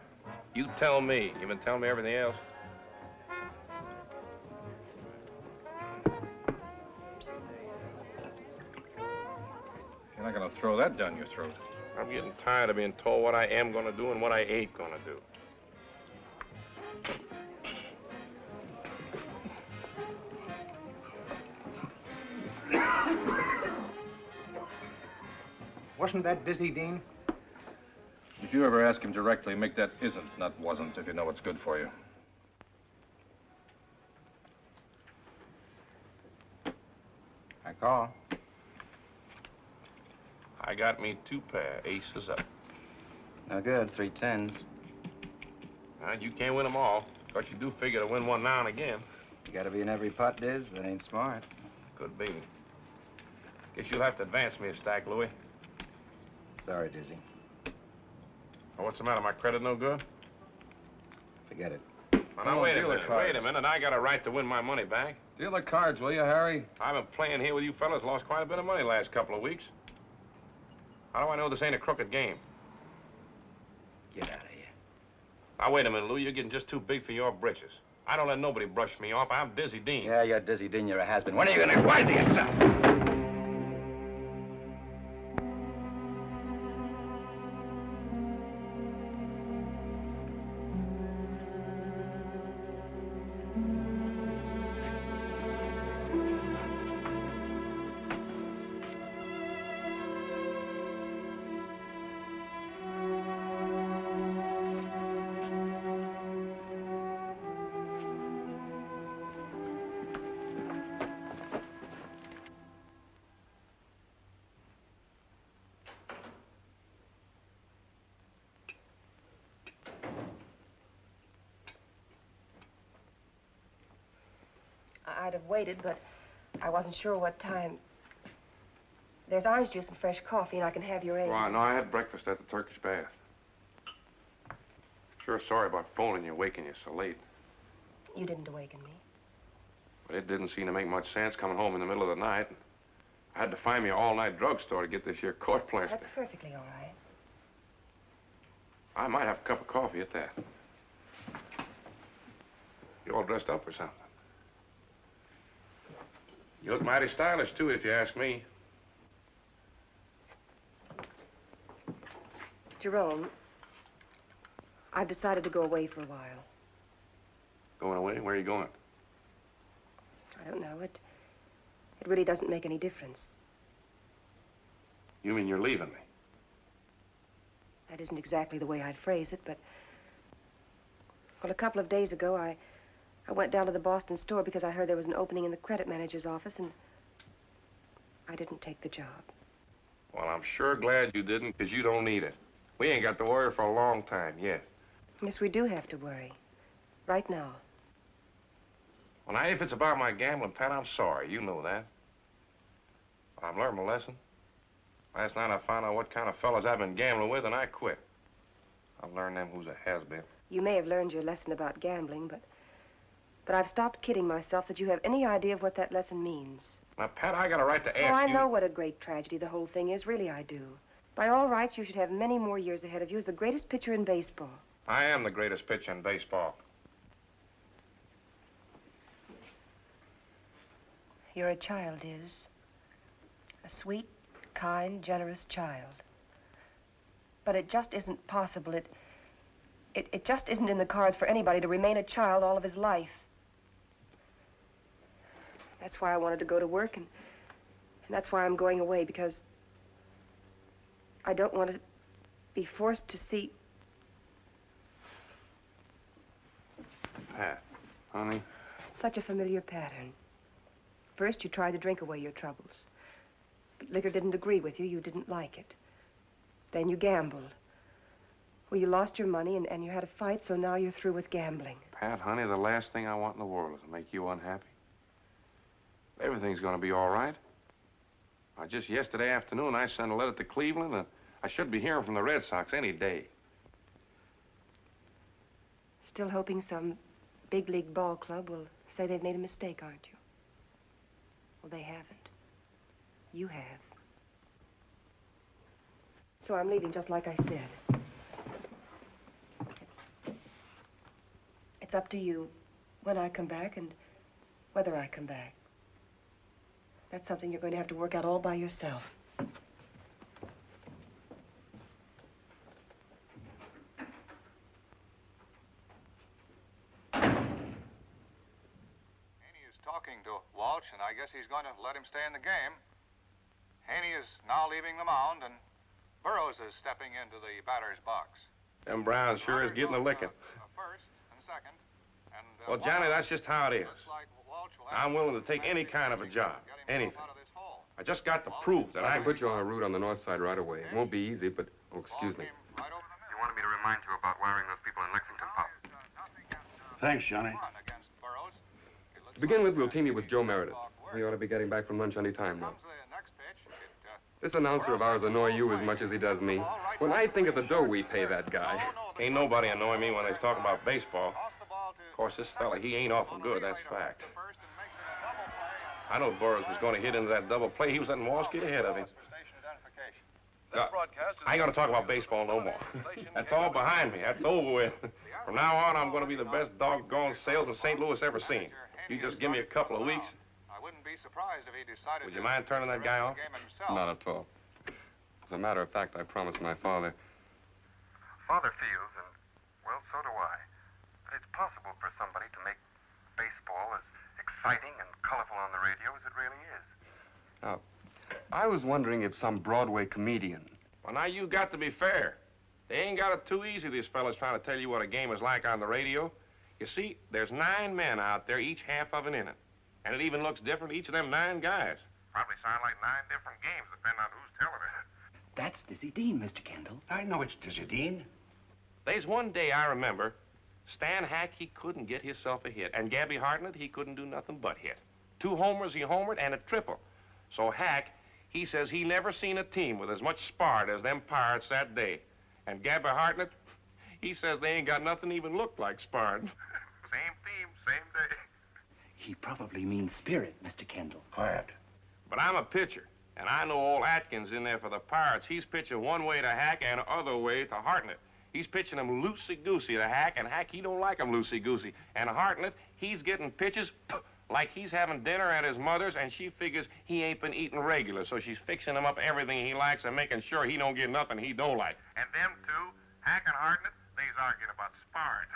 You tell me. You've been telling me everything else. You're not gonna throw that down your throat. I'm getting tired of being told what I am gonna do and what I ain't gonna do. Wasn't that Dizzy Dean? If you ever ask him directly, make that isn't, not wasn't, if you know what's good for you. I call. I got me 2 pair, aces up. No good, 3 10s. You can't win them all, but you do figure to win one now and again. You gotta be in every pot, Diz. That ain't smart. Could be. Guess you'll have to advance me a stack, Louis. Sorry, Dizzy. Oh, what's the matter? My credit no good? Forget it. Well, now, wait a minute. I got a right to win my money back. Deal the cards, will you, Harry? I've been playing here with you fellas, lost quite a bit of money last couple of weeks. How do I know this ain't a crooked game? Get out of here. Now, wait a minute, Lou. You're getting just too big for your britches. I don't let nobody brush me off. I'm Dizzy Dean. Yeah, you're Dizzy Dean. You're a has-been. When are you gonna wise to yourself? I'd have waited, but I wasn't sure what time. There's orange juice and fresh coffee, and I can have your egg. Well, no, I had breakfast at the Turkish bath. Sure sorry about phoning you, waking you so late. You didn't awaken me. But it didn't seem to make much sense coming home in the middle of the night. I had to find me an all-night drugstore to get this here court plaster. That's perfectly all right. I might have a cup of coffee at that. You all dressed up or something? You look mighty stylish, too, if you ask me. Jerome, I've decided to go away for a while. Going away? Where are you going? I don't know. It really doesn't make any difference. You mean you're leaving me? That isn't exactly the way I'd phrase it, but... Well, a couple of days ago, I went down to the Boston store because I heard there was an opening in the credit manager's office, and I didn't take the job. Well, I'm sure glad you didn't, because you don't need it. We ain't got to worry for a long time yet. Yes, we do have to worry. Right now. Well, now, if it's about my gambling, Pat, I'm sorry. You know that. But I've learned my lesson. Last night, I found out what kind of fellas I've been gambling with, and I quit. I've learned them who's a has-been. You may have learned your lesson about gambling, but I've stopped kidding myself that you have any idea of what that lesson means. Now, Pat, I got a right to ask you... Oh, I know what a great tragedy the whole thing is. Really, I do. By all rights, you should have many more years ahead of you as the greatest pitcher in baseball. I am the greatest pitcher in baseball. You're a child, Iz. A sweet, kind, generous child. But it just isn't possible. It just isn't in the cards for anybody to remain a child all of his life. That's why I wanted to go to work, and that's why I'm going away, because I don't want to be forced to see... Pat, honey. Such a familiar pattern. First, you tried to drink away your troubles. But liquor didn't agree with you. You didn't like it. Then you gambled. Well, you lost your money, and you had a fight, so now you're through with gambling. Pat, honey, the last thing I want in the world is to make you unhappy. Everything's going to be all right. Just yesterday afternoon, I sent a letter to Cleveland, and I should be hearing from the Red Sox any day. Still hoping some big league ball club will say they've made a mistake, aren't you? Well, they haven't. You have. So I'm leaving just like I said. It's up to you when I come back and whether I come back. That's something you're going to have to work out all by yourself. Annie is talking to Walsh, and I guess he's going to let him stay in the game. Haney is now leaving the mound, and Burroughs is stepping into the batter's box. Them Browns sure is getting a licking. First and second. And, Well, Johnny, that's just how it is. I'm willing to take any kind of a job, anything. I just got to prove that I I can put you on a route on the north side right away. It won't be easy, but... Oh, excuse me. You wanted me to remind you about wiring those people in Lexington Pub. Thanks, Johnny. To begin with, we'll team you with Joe Meredith. He ought to be getting back from lunch any time now. This announcer of ours annoy you as much as he does me. When I think of the dough we pay that guy... Ain't nobody annoying me when they're talking about baseball. Of course, this fella, he ain't awful good, that's fact. I know Burroughs was going to hit into that double play. He was letting Walsh get ahead of him. I ain't going to talk about baseball no more. That's all behind me. That's over with. From now on, I'm going to be the best doggone salesman St. Louis ever seen. You just give me a couple of weeks. I wouldn't be surprised if he decided. Would you mind turning that guy off? Not at all. As a matter of fact, I promised my father... Father feels, and, well, so do I, that it's possible for somebody to make baseball as exciting and colorful on the radio as it really is. Now, I was wondering if some Broadway comedian... Well, now, you got to be fair. They ain't got it too easy, these fellas trying to tell you what a game is like on the radio. You see, there's 9 men out there, each half of an inning. And it even looks different to each of them 9 guys. Probably sound like 9 different games, depending on who's telling it. That's Dizzy Dean, Mr. Kendall. I know it's Dizzy Dean. There's one day I remember, Stan Hack, he couldn't get himself a hit. And Gabby Hartnett, he couldn't do nothing but hit. 2 homers, he homered, and a triple. So Hack, he says he never seen a team with as much spart as them Pirates that day. And Gabby Hartnett, he says they ain't got nothing even look like spart. Same team, same day. He probably means spirit, Mr. Kendall. Quiet. But I'm a pitcher, and I know old Atkins in there for the Pirates. He's pitching one way to Hack and the other way to Hartnett. He's pitching him loosey-goosey to Hack, and Hack, he don't like him loosey-goosey. And Hartnett, he's getting pitches like he's having dinner at his mother's, and she figures he ain't been eating regular, so she's fixing him up everything he likes and making sure he don't get nothing he don't like. And them two, Hack and Hartnett, they's arguing about sparring.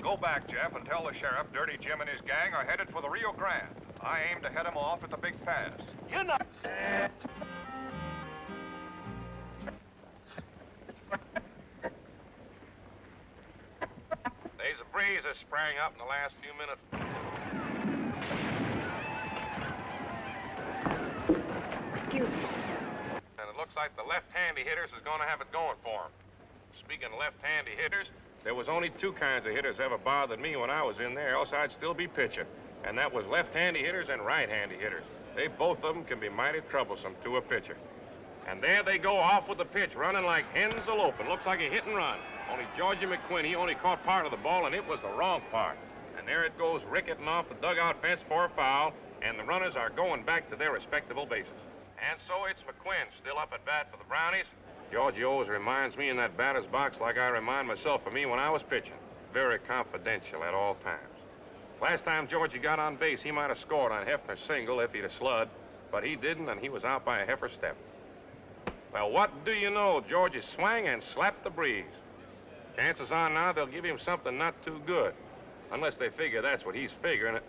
Go back, Jeff, and tell the sheriff Dirty Jim and his gang are headed for the Rio Grande. I aim to head them off at the Big Pass. You're not... There's a breeze that sprang up in the last few minutes. Excuse me. And it looks like the left-handy hitters is going to have it going for them. Speaking of left-handy hitters, there was only 2 kinds of hitters ever bothered me when I was in there, else I'd still be pitching. And that was left-handy hitters and right-handy hitters. They both of them can be mighty troublesome to a pitcher. And there they go off with the pitch, running like hens eloping. Looks like a hit and run. Only Georgie McQuinn, he only caught part of the ball, and it was the wrong part. And there it goes, ricketing off the dugout fence for a foul, and the runners are going back to their respectable bases. And so it's McQuinn still up at bat for the Brownies. Georgie always reminds me in that batter's box like I remind myself of me when I was pitching. Very confidential at all times. Last time Georgie got on base, he might have scored on Hefner's single if he'd have slud, but he didn't, and he was out by a heifer step. Well, what do you know? Georgie swung and slapped the breeze. Chances are now they'll give him something not too good, unless they figure that's what he's figuring.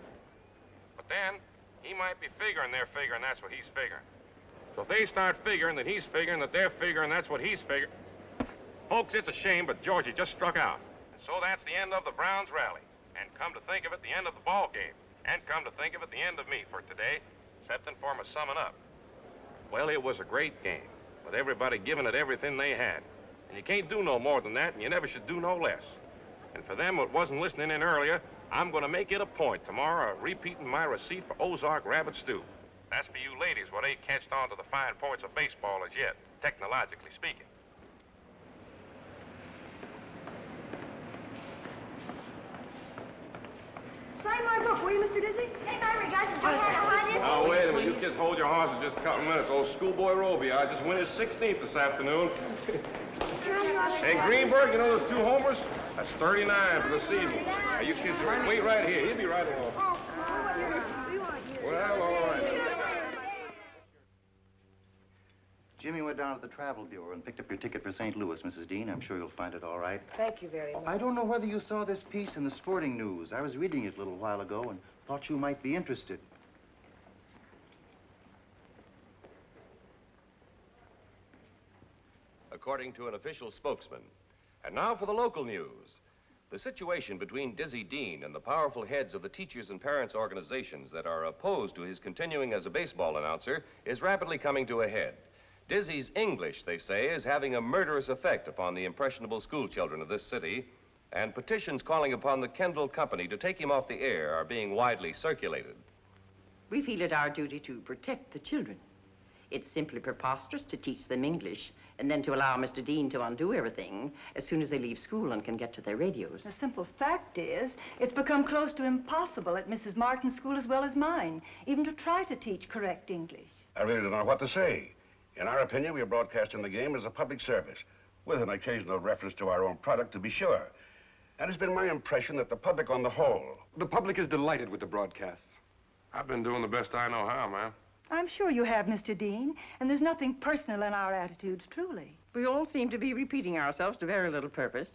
But then, he might be figuring they're figuring that's what he's figuring. So if they start figuring that he's figuring that they're figuring that's what he's figuring... Folks, it's a shame, but Georgie just struck out. And so that's the end of the Browns rally. And come to think of it, the end of the ball game. And come to think of it, the end of me for today, excepting for my summing up. Well, it was a great game, with everybody giving it everything they had. And you can't do no more than that, and you never should do no less. And for them that wasn't listening in earlier, I'm going to make it a point tomorrow of repeating my receipt for Ozark rabbit stew. That's for you ladies what ain't catched on to the fine points of baseball as yet, technologically speaking. Sign my book, will you, Mr. Dizzy? Hey, my regards to Joe Murray. Now, wait a minute. You kids hold your horses just a couple minutes. Old schoolboy Roby, I just won his 16th this afternoon. Hey, Greenberg, you know those 2 homers? That's 39 for the season. Now, you kids wait right here. He'll be right along. Well, all right. Jimmy went down to the travel bureau and picked up your ticket for St. Louis, Mrs. Dean. I'm sure you'll find it all right. Thank you very much. I don't know whether you saw this piece in the Sporting News. I was reading it a little while ago and thought you might be interested. According to an official spokesman. And now for the local news. The situation between Dizzy Dean and the powerful heads of the teachers and parents organizations that are opposed to his continuing as a baseball announcer is rapidly coming to a head. Dizzy's English, they say, is having a murderous effect upon the impressionable school children of this city, and petitions calling upon the Kendall Company to take him off the air are being widely circulated. We feel it our duty to protect the children. It's simply preposterous to teach them English and then to allow Mr. Dean to undo everything as soon as they leave school and can get to their radios. The simple fact is, it's become close to impossible at Mrs. Martin's school as well as mine, even to try to teach correct English. I really don't know what to say. In our opinion, we are broadcasting the game as a public service, with an occasional reference to our own product, to be sure. And it's been my impression that the public on the whole... The public is delighted with the broadcasts. I've been doing the best I know how, ma'am. I'm sure you have, Mr. Dean, and there's nothing personal in our attitudes, truly. We all seem to be repeating ourselves to very little purpose.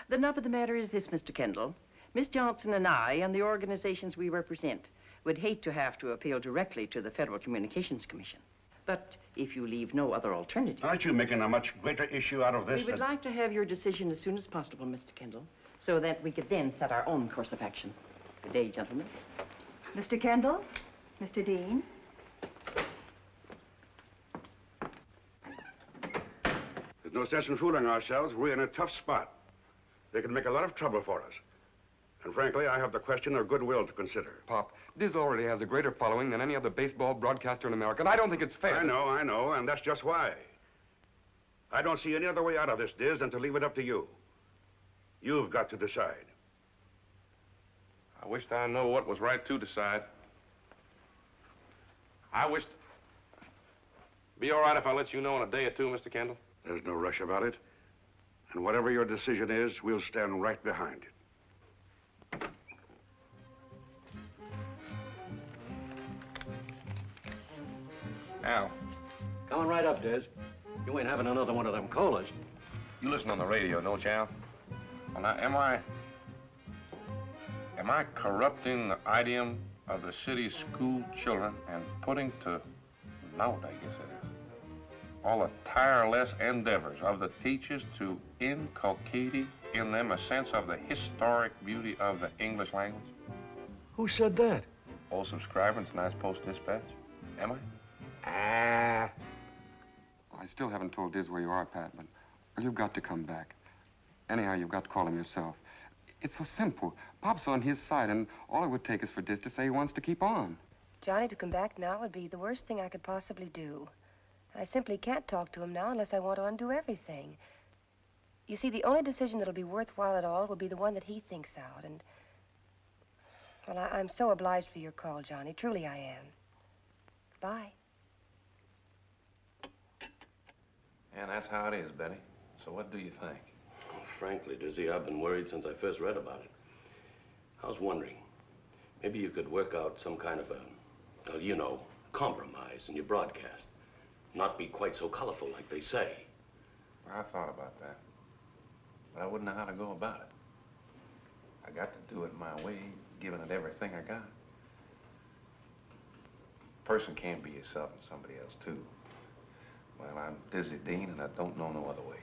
The nub of the matter is this, Mr. Kendall. Miss Johnson and I and the organizations we represent would hate to have to appeal directly to the Federal Communications Commission. But if you leave no other alternative... Aren't you making a much greater issue out of this? We would like to have your decision as soon as possible, Mr. Kendall, so that we could then set our own course of action. Good day, gentlemen. Mr. Kendall, Mr. Dean. There's no sense in fooling ourselves. We're in a tough spot. They can make a lot of trouble for us. And frankly, I have the question of goodwill to consider. Pop, Diz already has a greater following than any other baseball broadcaster in America, and I don't think it's fair. I know, and that's just why. I don't see any other way out of this, Diz, than to leave it up to you. You've got to decide. I wished I know what was right to decide. I wished... Be all right if I let you know in a day or two, Mr. Kendall? There's no rush about it. And whatever your decision is, we'll stand right behind it. Al. Coming right up, Diz. You ain't having another one of them colas. You listen on the radio, don't you, Al? Well, now, am I corrupting the idiom of the city's school children and putting to note, I guess it is, all the tireless endeavors of the teachers to inculcate in them a sense of the historic beauty of the English language? Who said that? Old subscriber in tonight's Post-Dispatch. Am I? I still haven't told Diz where you are, Pat, but you've got to come back. Anyhow, you've got to call him yourself. It's so simple. Pop's on his side, and all it would take is for Diz to say he wants to keep on. Johnny, to come back now would be the worst thing I could possibly do. I simply can't talk to him now unless I want to undo everything. You see, the only decision that'll be worthwhile at all will be the one that he thinks out, and... Well, I'm so obliged for your call, Johnny. Truly I am. Goodbye. And that's how it is, Betty. So what do you think? Well, frankly, Dizzy, I've been worried since I first read about it. I was wondering, maybe you could work out some kind of a, you know, compromise in your broadcast. Not be quite so colorful like they say. I thought about that. But I wouldn't know how to go about it. I got to do it my way, giving it everything I got. A person can't be yourself and somebody else, too. Well, I'm Dizzy Dean, and I don't know no other way.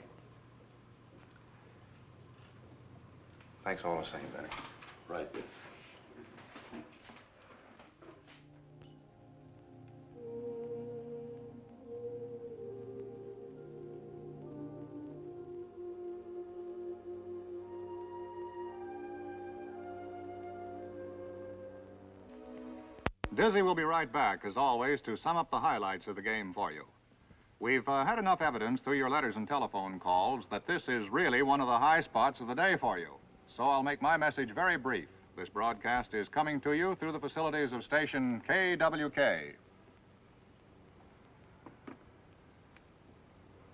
Thanks all the same, Betty. Right, Diz. Dizzy will be right back, as always, to sum up the highlights of the game for you. We've had enough evidence through your letters and telephone calls that this is really one of the high spots of the day for you. So I'll make my message very brief. This broadcast is coming to you through the facilities of station KWK.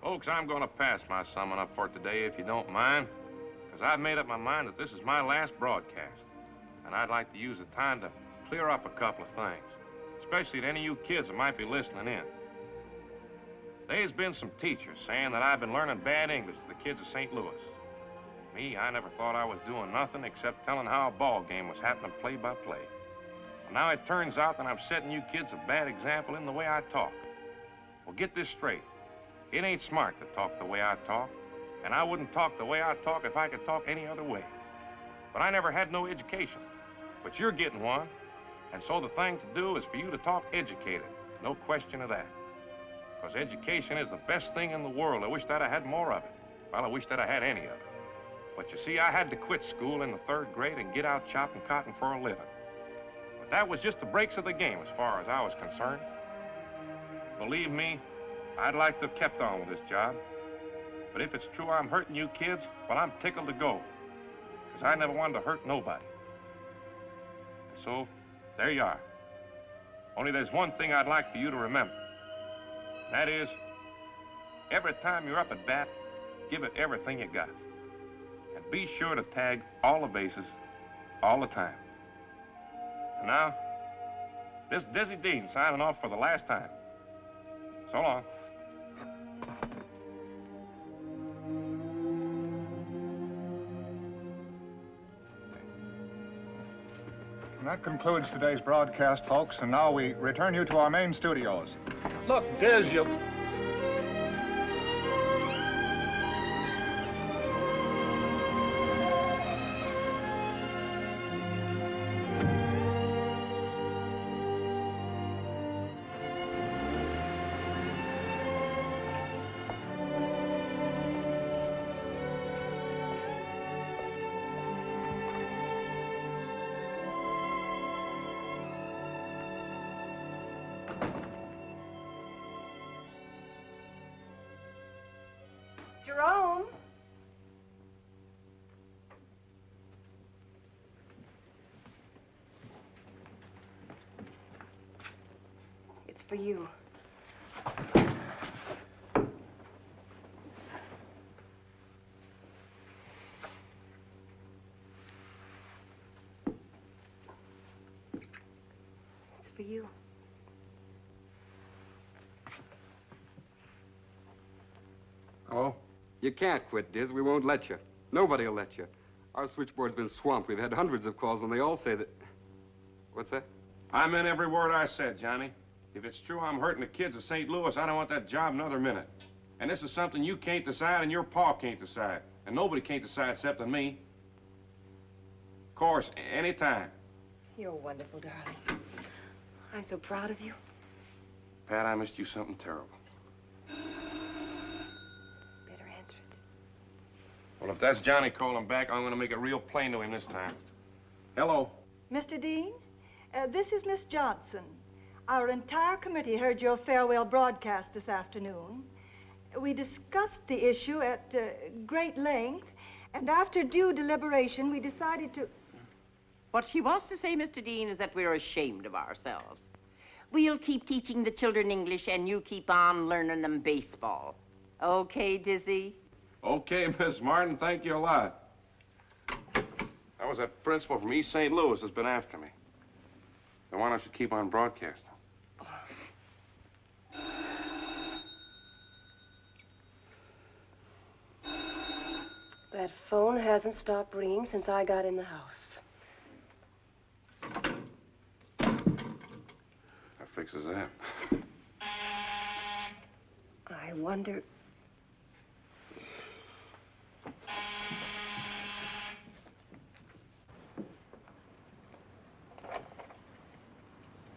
Folks, I'm going to pass my summing up for today, if you don't mind, because I've made up my mind that this is my last broadcast, and I'd like to use the time to clear up a couple of things, especially to any of you kids that might be listening in. There's been some teachers saying that I've been learning bad English to the kids of St. Louis. Me, I never thought I was doing nothing except telling how a ball game was happening play by play. Well, now it turns out that I'm setting you kids a bad example in the way I talk. Well, get this straight. It ain't smart to talk the way I talk, and I wouldn't talk the way I talk if I could talk any other way. But I never had no education. But you're getting one, and so the thing to do is for you to talk educated. No question of that. Because education is the best thing in the world. I wish that I had more of it. Well, I wish that I had any of it. But you see, I had to quit school in the 3rd grade and get out chopping cotton for a living. But that was just the breaks of the game as far as I was concerned. Believe me, I'd like to have kept on with this job. But if it's true I'm hurting you kids, well, I'm tickled to go. Because I never wanted to hurt nobody. And so, there you are. Only there's one thing I'd like for you to remember. That is, every time you're up at bat, give it everything you got. And be sure to tag all the bases all the time. And now, this is Dizzy Dean signing off for the last time. So long. And that concludes today's broadcast, folks, and now we return you to our main studios. Look, Diz, you... Jerome? It's for you. It's for you. Oh? You can't quit, Diz. We won't let you. Nobody will let you. Our switchboard's been swamped. We've had hundreds of calls, and they all say that... What's that? I meant every word I said, Johnny. If it's true I'm hurting the kids of St. Louis, I don't want that job another minute. And this is something you can't decide and your pa can't decide. And nobody can't decide except me. Of course, anytime. You're wonderful, darling. I'm so proud of you. Pat, I missed you something terrible. Well, if that's Johnny calling back, I'm going to make it real plain to him this time. Hello. Mr. Dean, this is Miss Johnson. Our entire committee heard your farewell broadcast this afternoon. We discussed the issue at great length, and after due deliberation, we decided to... What she wants to say, Mr. Dean, is that we're ashamed of ourselves. We'll keep teaching the children English, and you keep on learning them baseball. Okay, Dizzy? Okay, Miss Martin, thank you a lot. That was that principal from East St. Louis that's been after me. The one I should keep on broadcasting. That phone hasn't stopped ringing since I got in the house. That fixes that. I wonder...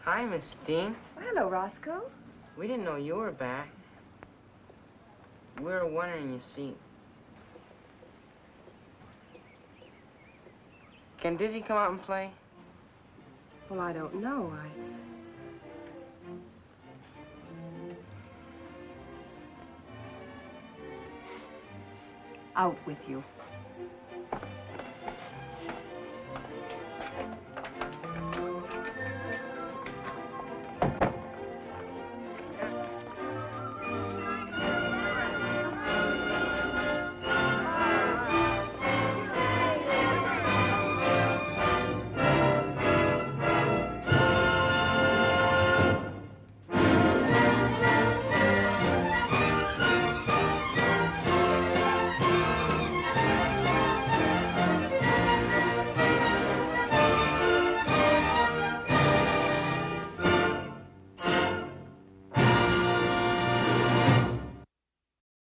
Hi, Miss Dean. Hello, Roscoe. We didn't know you were back. We were wondering, you see. Can Dizzy come out and play? Well, I don't know. Out with you.